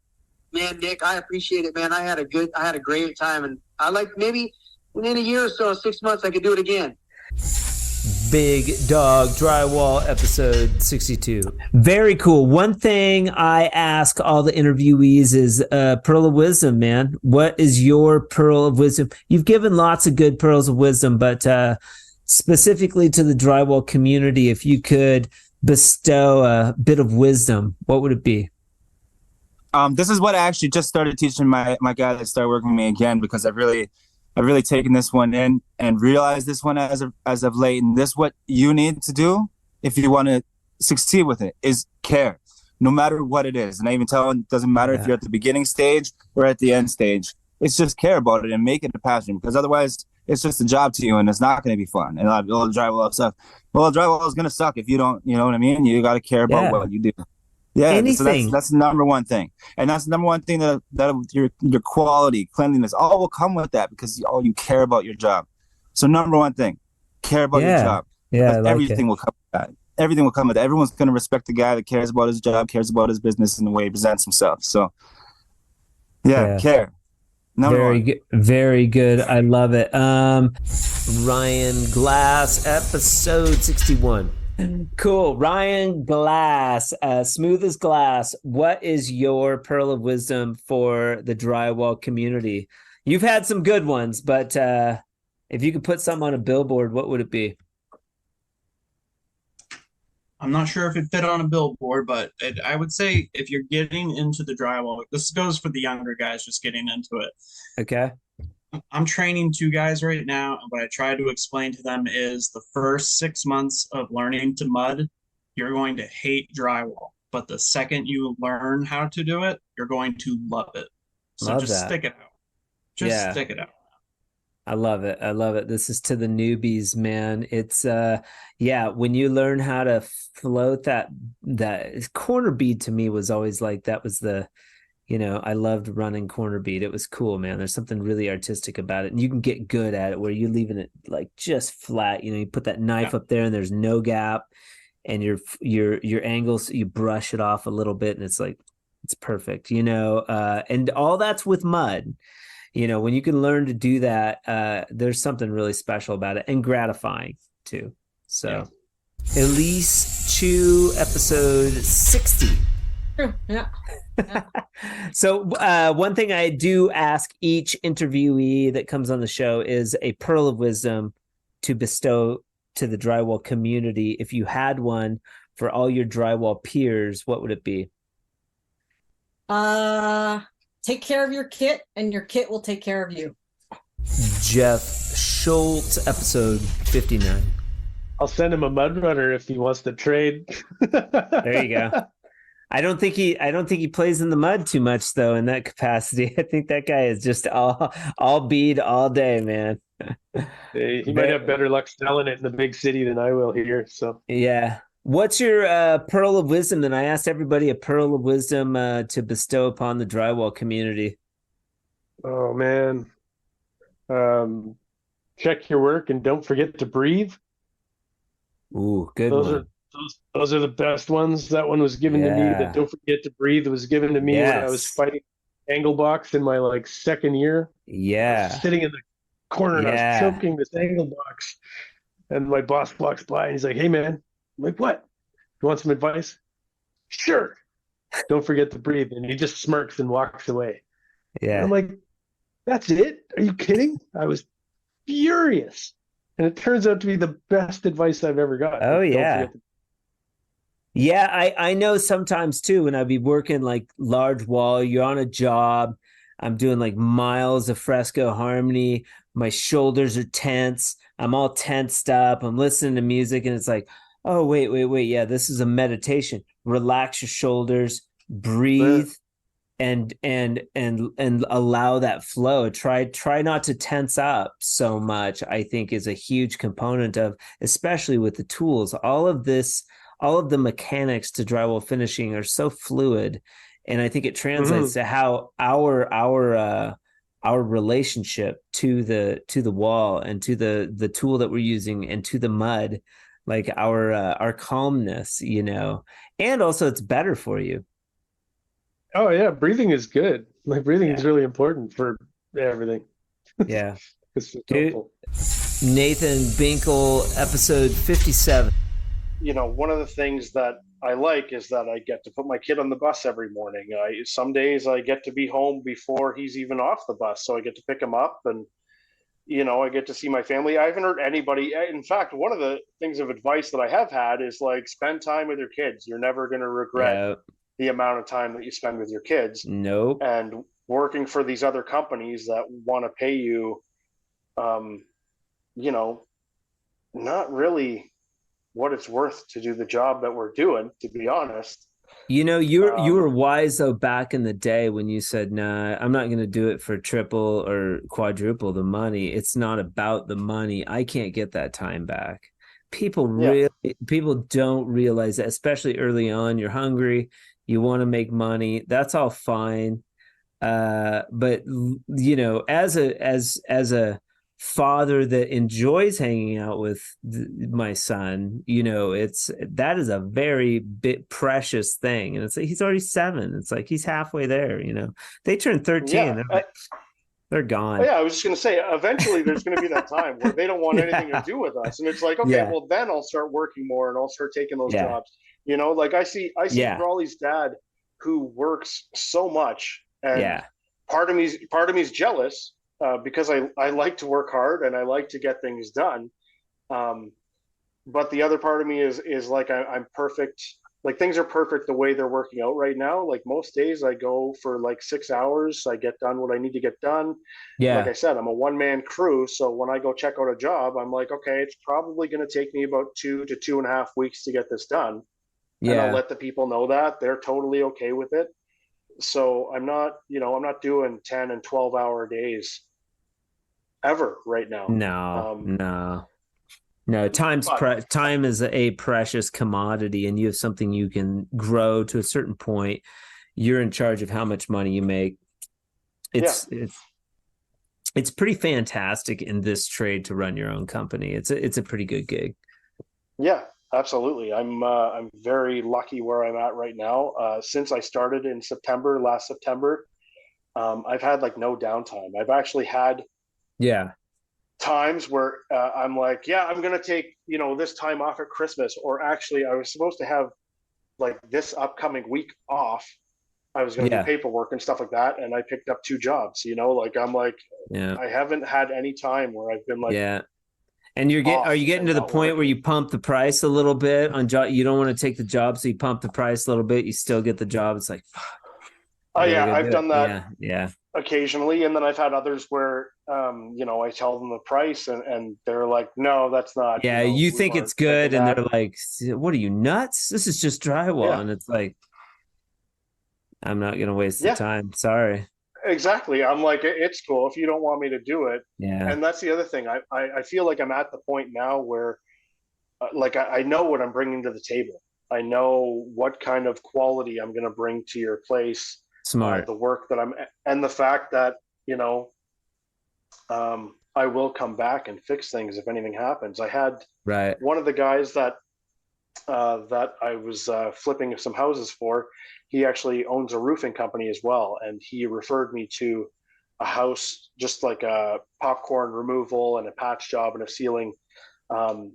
Man, Nick, I appreciate it, man. I had a great time, and I like maybe in a year or so, 6 months, I could do it again. Big Dog Drywall, episode 62. Very cool. One thing I ask all the interviewees is pearl of wisdom, man. What is your pearl of wisdom? You've given lots of good pearls of wisdom, but specifically to the drywall community, if you could bestow a bit of wisdom, what would it be? This is what I actually just started teaching my guy that started working with me again, because I've really taken this one in and realized this one as of late. And this is what you need to do if you want to succeed with it, is care, no matter what it is. And I even tell them, it doesn't matter if you're at the beginning stage or at the end stage. It's just care about it and make it a passion, because otherwise it's just a job to you and it's not going to be fun. And all the drywall stuff. Well, drywall is going to suck if you don't, you know what I mean? You got to care about what you do. Yeah, anything. So that's the number one thing, and that's the number one thing that your quality, cleanliness, all will come with that, because you care about your job. So number one thing, Care about your job. Yeah, because everything will come with that. Everything will come with that. Everyone's going to respect the guy that cares about his job, cares about his business, and the way he presents himself. So, care. Very good. Very good. I love it. Ryan Glass, episode 61. Cool. Ryan Glass, smooth as glass. What is your pearl of wisdom for the drywall community? You've had some good ones, but if you could put some on a billboard, what would it be? I'm not sure if it fit on a billboard, but I would say if you're getting into the drywall, this goes for the younger guys just getting into it. Okay. I'm training 2 guys right now. And what I try to explain to them is the first 6 months of learning to mud, you're going to hate drywall. But the second you learn how to do it, you're going to love it. So just stick it out. Just stick it out. I love it. I love it. This is to the newbies, man. It's when you learn how to float that corner bead, to me was always like, that was the, I loved running corner bead. It was cool, man. There's something really artistic about it. And you can get good at it where you're leaving it like just flat. You put that knife up there and there's no gap, and your angles, you brush it off a little bit and it's like, it's perfect, and all that's with mud. When you can learn to do that, there's something really special about it and gratifying too. So Elise Chu, episode 60. Yeah. So one thing I do ask each interviewee that comes on the show is a pearl of wisdom to bestow to the drywall community. If you had one for all your drywall peers, what would it be? Take care of your kit, and your kit will take care of you. Jeff Schultz, episode 59. I'll send him a mud runner if he wants to trade. There you go. I don't think he plays in the mud too much though in that capacity. I think that guy is just all bead all day, man. He might have better luck selling it in the big city than I will here. So yeah. What's your pearl of wisdom? Then I asked everybody a pearl of wisdom to bestow upon the drywall community. Oh man, check your work and don't forget to breathe. Ooh, good one. Those are the best ones. That one was given to me. That don't forget to breathe was given to me when I was fighting angle box in my second year. Yeah, I was sitting in the corner and I was choking this angle box, and my boss walks by and he's like, "Hey man." I'm like, what? You want some advice? Sure. Don't forget to breathe. And he just smirks and walks away. Yeah. And I'm like, that's it? Are you kidding? I was furious. And it turns out to be the best advice I've ever got. Oh, yeah. Yeah, I know sometimes too, when I'd be working large wall, you're on a job, I'm doing miles of fresco harmony, my shoulders are tense, I'm all tensed up, I'm listening to music, and it's like, oh, wait. Yeah, this is a meditation. Relax your shoulders, breathe, and allow that flow. Try not to tense up so much, I think, is a huge component of, especially with the tools. All of the mechanics to drywall finishing are so fluid. And I think it translates to how our relationship to the wall and to the tool that we're using and to the mud, our calmness, and also it's better for you. Oh yeah, breathing is good. Breathing is really important for everything. Yeah. Dude, Nathan Binkle, episode 57. One of the things that I like is that I get to put my kid on the bus every morning. Some days I get to be home before he's even off the bus, so I get to pick him up and I get to see my family. I haven't heard anybody. In fact, one of the things of advice that I have had is spend time with your kids. You're never going to regret the amount of time that you spend with your kids. Nope. And working for these other companies that want to pay you, not really what it's worth to do the job that we're doing, to be honest. You were wise though back in the day when you said, nah, I'm not going to do it for triple or quadruple the money. It's not about the money. I can't get that time back. People don't realize that, especially early on. You're hungry, you want to make money. That's all fine. But as a father that enjoys hanging out with my son, that is a very precious thing. And he's already 7. It's like he's halfway there. They turn 13. They're gone. Yeah, I was just going to say, eventually there's going to be that time where they don't want anything to do with us. And it's like, okay, well, then I'll start working more and I'll start taking those jobs. Like I see Brawley's dad who works so much. And part of me's jealous because I like to work hard and I like to get things done. But the other part of me is like, I'm perfect. Like things are perfect the way they're working out right now. Like most days I go for like 6 hours. I get done what I need to get done. Yeah. Like I said, I'm a 1-man crew. So when I go check out a job, I'm like, okay, it's probably going to take me about 2 to 2.5 weeks to get this done. Yeah. And I'll let the people know that they're totally okay with it. So I'm not doing 10 and 12 hour days ever right now. No, time is a precious commodity, and you have something you can grow to a certain point. You're in charge of how much money you make. It's pretty fantastic in this trade to run your own company. It's a pretty good gig. Yeah, absolutely. I'm very lucky where I'm at right now. Since I started in last September, I've had like no downtime. I've actually had times where I'm like, I'm going to take, this time off at Christmas, or actually I was supposed to have like this upcoming week off. I was going to do paperwork and stuff like that. And I picked up 2 jobs, I'm like, I haven't had any time where I've been like, And are you getting to the point where you pump the price a little bit on job? You don't want to take the job, so you pump the price a little bit. You still get the job. It's like, fuck. Oh yeah, I've done that. Occasionally, and then I've had others where, I tell them the price, and they're like, "No, that's not." Yeah, you think it's good, and they're like, "What are you, nuts? This is just drywall," and it's like, I'm not gonna waste the time. Sorry. Exactly. I'm like, it's cool if you don't want me to do it. Yeah. And that's the other thing. I feel like I'm at the point now where, I know what I'm bringing to the table. I know what kind of quality I'm going to bring to your place. Smart. The work that and the fact that, I will come back and fix things if anything happens. I had one of the guys that I was flipping some houses for. He actually owns a roofing company as well, and he referred me to a house, just like a popcorn removal and a patch job and a ceiling. And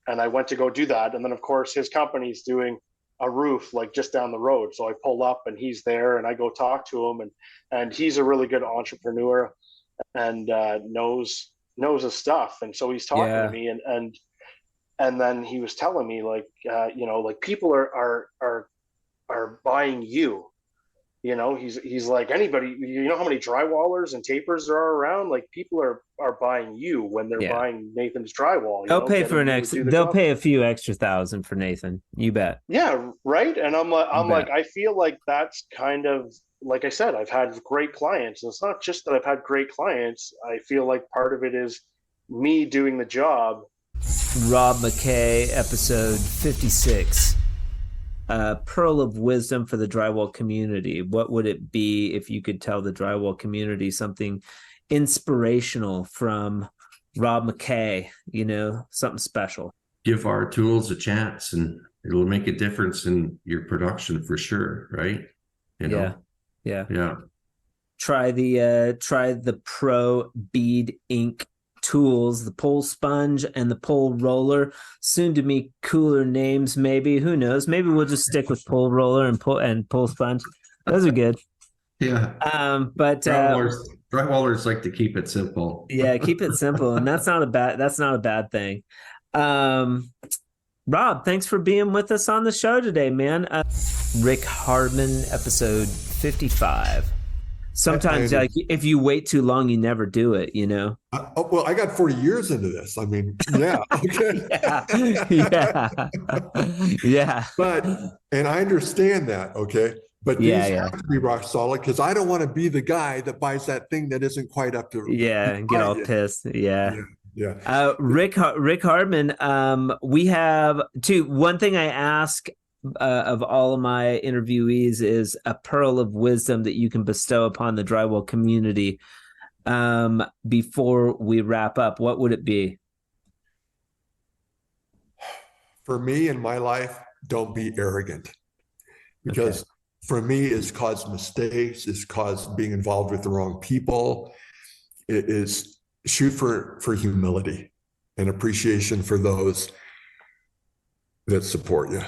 I went to go do that, and then of course his company's doing a roof like just down the road. So I pull up and he's there, and I go talk to him, and he's a really good entrepreneur and knows his stuff. And so he's talking to me, and then he was telling me like, like people are buying you. He's like, anybody, how many drywallers and tapers there are around? Like people are buying you when they're buying Nathan's drywall. They'll pay for they'll pay a few extra $1,000 for Nathan. You bet. Yeah. Right. And I'm like, I feel like that's kind of, like I said, I've had great clients, and it's not just that I've had great clients. I feel like part of it is me doing the job. Rob McKay, episode 56. Pearl of wisdom for the drywall community. What would it be if you could tell the drywall community something inspirational from Rob McKay, something special? Give our tools a chance, and it'll make a difference in your production for sure, right? Yeah. Try the Pro Bead Ink tools, the pole sponge and the pole roller, soon to be cooler names. Maybe, who knows? Maybe we'll just stick with pole roller and pole sponge. Those are good. Yeah. But drywallers like to keep it simple. Yeah, keep it simple, and that's not a bad thing. Rob, thanks for being with us on the show today, man. Rick Hardman, episode 55. Sometimes, like, if you wait too long, you never do it, Well, I got 40 years into this. I mean, yeah. Okay. Yeah. But, and I understand that, okay? But these have to be rock solid, because I don't want to be the guy that buys that thing that isn't quite up to. Yeah, get all pissed. Yeah. Rick Hardman, we have one thing I ask of all of my interviewees is a pearl of wisdom that you can bestow upon the drywall community. before we wrap up, what would it be? For me in my life, don't be arrogant, because for me, it's caused mistakes, it's caused being involved with the wrong people. It is shoot for humility and appreciation for those that support you.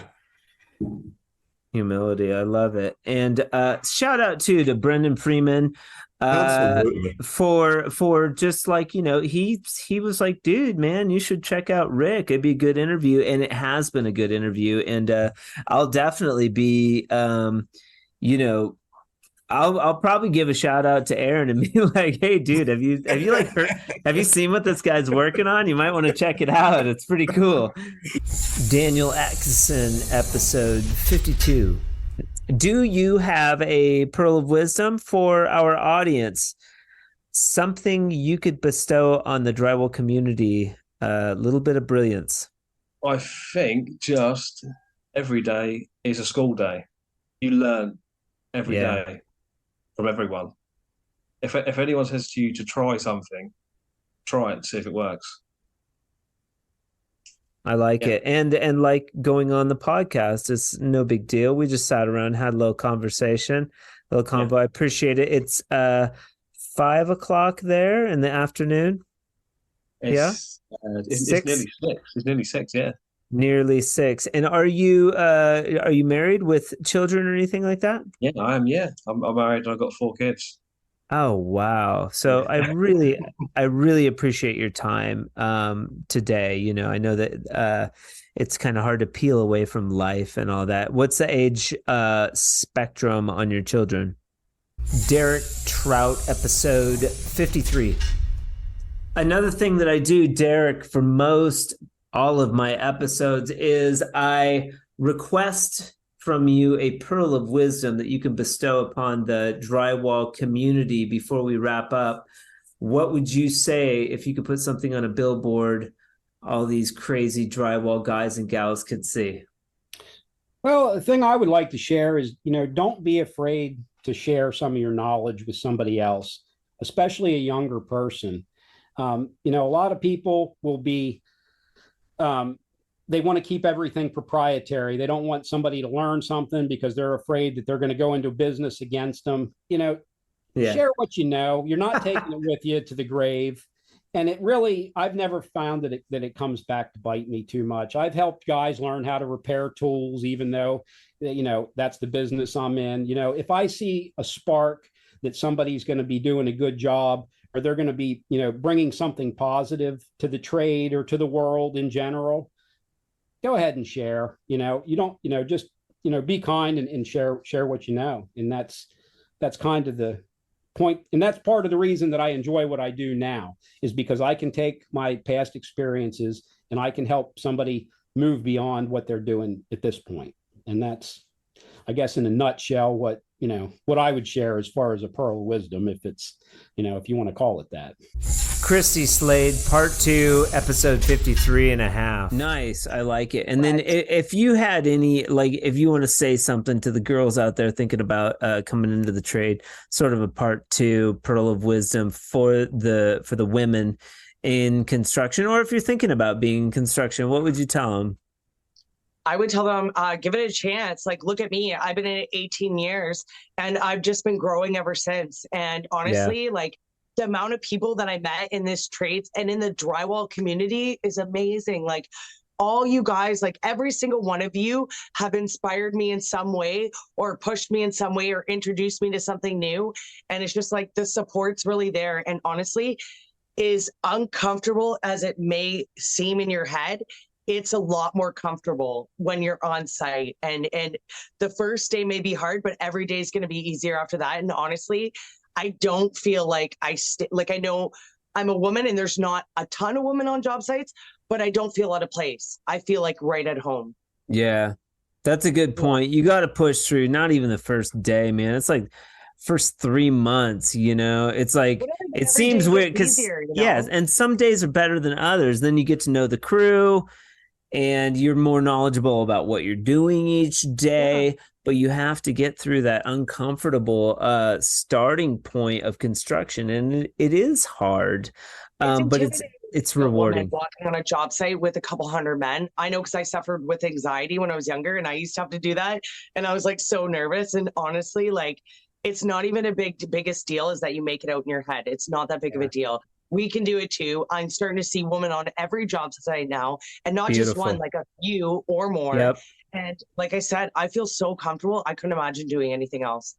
Humility, I love it. And shout out to Brendan Freeman for just like, you know, he was like, dude, man, you should check out Rick. It'd be a good interview. And it has been a good interview. And I'll definitely be, you know, I'll probably give a shout out to Aaron and be like, hey, dude, have you seen what this guy's working on? You might want to check it out. It's pretty cool. Daniel Atkinson, episode 52. Do you have a pearl of wisdom for our audience? Something you could bestow on the drywall community, a little bit of brilliance. I think just every day is a school day. You learn every day from everyone. If anyone says to you to try something, try it and see if it works. I like it. And like going on the podcast, it's no big deal. We just sat around, had a little conversation, a little convo. I appreciate it. It's 5 o'clock there in the afternoon. It's nearly 6. It's nearly 6, yeah. Nearly 6. And are you married with children or anything like that? Yeah, I am. Yeah, I'm married. I've got 4 kids. Oh, wow. So I really appreciate your time today. You know, I know that it's kind of hard to peel away from life and all that. What's the age spectrum on your children? Derek Trout, episode 53. Another thing that I do, Derek, for all of my episodes is I request from you a pearl of wisdom that you can bestow upon the drywall community before we wrap up. What would you say if you could put something on a billboard all these crazy drywall guys and gals could see? Well, the thing I would like to share is, you know, don't be afraid to share some of your knowledge with somebody else, especially a younger person. You know, a lot of people will be they want to keep everything proprietary. They don't want somebody to learn something because they're afraid that they're going to go into business against them. You know, share what you know. You're not taking it with you to the grave. And it really, I've never found that it comes back to bite me too much. I've helped guys learn how to repair tools, even though, you know, that's the business I'm in. You know, if I see a spark that somebody's going to be doing a good job, or they're going to be, you know, bringing something positive to the trade or to the world in general, go ahead and share. You know, you don't, you know, just, you know, be kind and share what you know. And that's kind of the point. And that's part of the reason that I enjoy what I do now, is because I can take my past experiences and I can help somebody move beyond what they're doing at this point. And that's, I guess, in a nutshell, what I would share as far as a pearl of wisdom, if it's, you know, if you want to call it that. Christy Slade, part 2, episode 53 and a half. Nice. I like it. And then if you had any, like, if you want to say something to the girls out there thinking about coming into the trade, sort of a part 2 pearl of wisdom for the women in construction, or if you're thinking about being in construction, what would you tell them? I would tell them, give it a chance. Like, look at me. I've been in it 18 years and I've just been growing ever since. And honestly, like, the amount of people that I met in this trades and in the drywall community is amazing. Like, all you guys, like every single one of you have inspired me in some way or pushed me in some way or introduced me to something new. And it's just like the support's really there. And honestly, as uncomfortable as it may seem in your head, it's a lot more comfortable when you're on site, and the first day may be hard, but every day is going to be easier after that. And honestly, I don't feel like I know I'm a woman and there's not a ton of women on job sites, but I don't feel out of place. I feel like right at home. Yeah, that's a good point. You got to push through, not even the first day, man. It's like first 3 months, you know, it's like, it seems weird because, and some days are better than others. Then you get to know the crew. and you're more knowledgeable about what you're doing each day, but you have to get through that uncomfortable starting point of construction, and it is hard, but it's rewarding. Walking on a job site with a couple hundred men. I know, because I suffered with anxiety when I was younger, and I used to have to do that, and I was like so nervous. And honestly, like, it's not even biggest deal is that you make it out in your head. It's not that big of a deal. We can do it too. I'm starting to see women on every job site now, and not just one, like a few or more. Yep. And like I said, I feel so comfortable. I couldn't imagine doing anything else.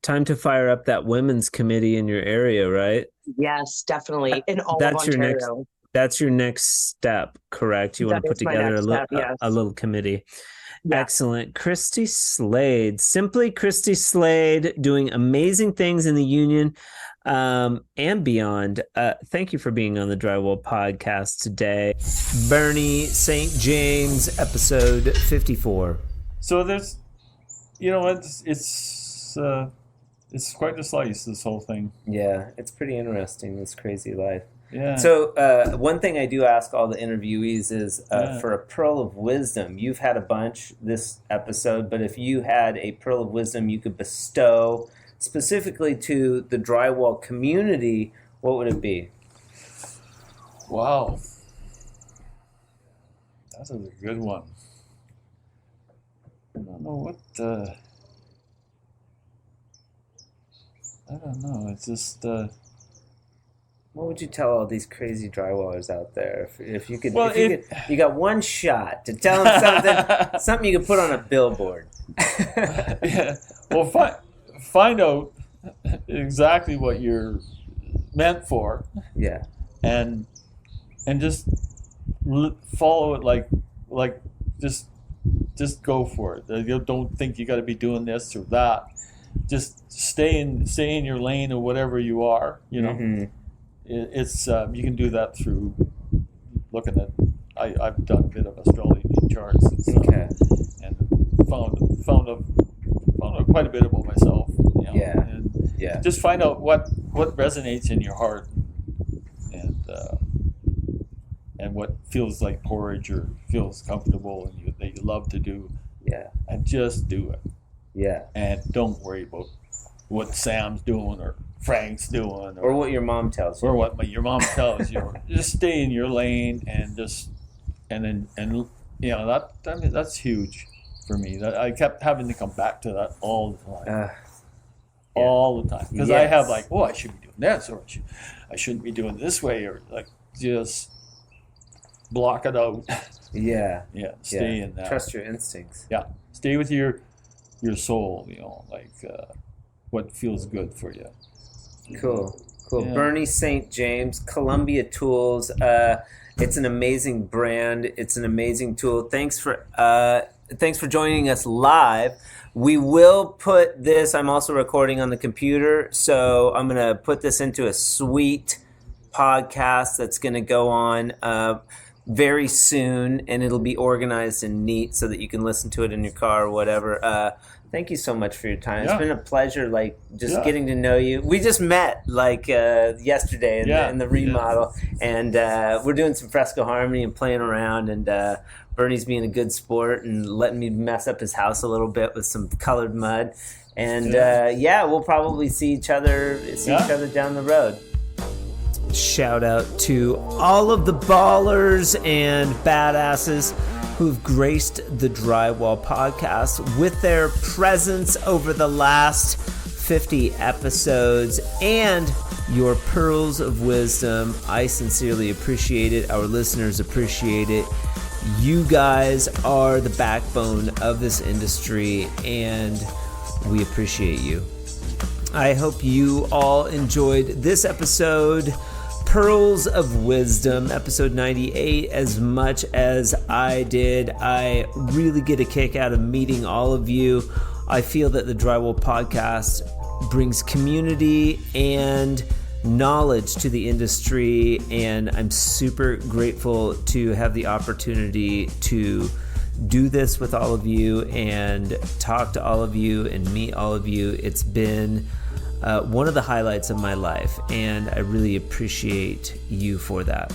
Time to fire up that women's committee in your area, right? Yes, definitely. In all of Ontario. That's your next step, correct? You want to put together a little committee. Yeah. Excellent. Christy Slade, simply Christy Slade, doing amazing things in the union and beyond. Thank you for being on the Drywall Podcast today. Bernie St. James, episode 54. So there's, it's quite a slice, this whole thing. Yeah, it's pretty interesting, this crazy life. Yeah. So one thing I do ask all the interviewees is for a pearl of wisdom. You've had a bunch this episode, but if you had a pearl of wisdom you could bestow specifically to the drywall community, what would it be? Wow. That is a good one. I don't know what I don't know. It's just what would you tell all these crazy drywallers out there if you could? Well, you got one shot to tell them something you could put on a billboard. Yeah. Well, find out exactly what you're meant for. Yeah. And just follow it like just go for it. You don't think you got to be doing this or that. Just stay in your lane or whatever you are. Mm-hmm. It's you can do that through looking at. I've done a bit of astrology charts and stuff, and found quite a bit about myself. And just find out what resonates in your heart, and what feels like porridge or feels comfortable and that you love to do. Yeah, and just do it. Yeah, and don't worry about what Sam's doing or Frank's doing, or what your mom tells you, or what your mom tells you. Just stay in your lane and that's huge for me. That I kept having to come back to that all the time, all the time, because I have I should be doing this, or I shouldn't be doing this way, or just block it out. Yeah, Stay in that. Trust your instincts. Yeah, stay with your soul. What feels good for you. Cool. Yeah. Bernie St. James, Columbia Tools. It's an amazing brand. It's an amazing tool. Thanks for joining us live. We will put this. I'm also recording on the computer, so I'm gonna put this into a sweet podcast that's gonna go on very soon, and it'll be organized and neat so that you can listen to it in your car or whatever. Thank you so much for your time. It's been a pleasure, getting to know you. We just met yesterday in the remodel, and we're doing some fresco harmony and playing around. And Bernie's being a good sport and letting me mess up his house a little bit with some colored mud. And we'll probably see each other down the road. Shout out to all of the ballers and badasses who've graced the Drywall Podcast with their presence over the last 50 episodes and your pearls of wisdom. I sincerely appreciate it. Our listeners appreciate it. You guys are the backbone of this industry, and we appreciate you. I hope you all enjoyed this episode, Pearls of Wisdom, episode 98, as much as I did. I really get a kick out of meeting all of you. I feel that the Drywall Podcast brings community and knowledge to the industry, and I'm super grateful to have the opportunity to do this with all of you and talk to all of you and meet all of you. It's been one of the highlights of my life, and I really appreciate you for that.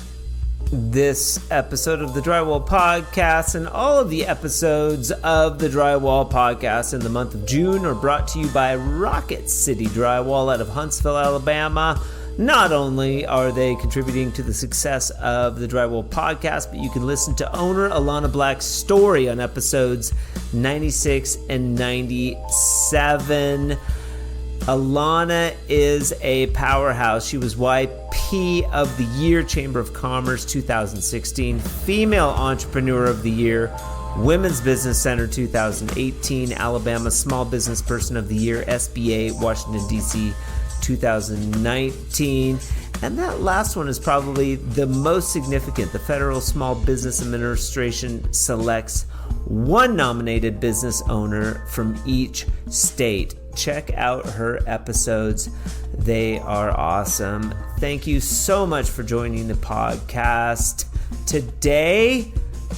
This episode of the Drywall Podcast and all of the episodes of the Drywall Podcast in the month of June are brought to you by Rocket City Drywall out of Huntsville, Alabama. Not only are they contributing to the success of the Drywall Podcast, but you can listen to owner Alana Black's story on episodes 96 and 97. Alana is a powerhouse. She was YP of the Year, Chamber of Commerce 2016, Female Entrepreneur of the Year, Women's Business Center 2018, Alabama Small Business Person of the Year, SBA, Washington, D.C. 2019. And that last one is probably the most significant. The Federal Small Business Administration selects one nominated business owner from each state. Check out her episodes. They are awesome. Thank you so much for joining the podcast today.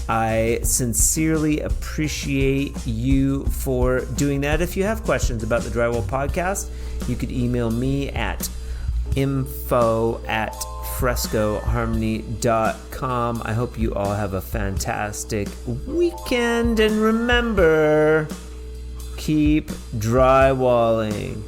I sincerely appreciate you for doing that. If you have questions about the Drywall Podcast, you could email me at info@frescoharmony.com. I hope you all have a fantastic weekend. And remember, keep drywalling.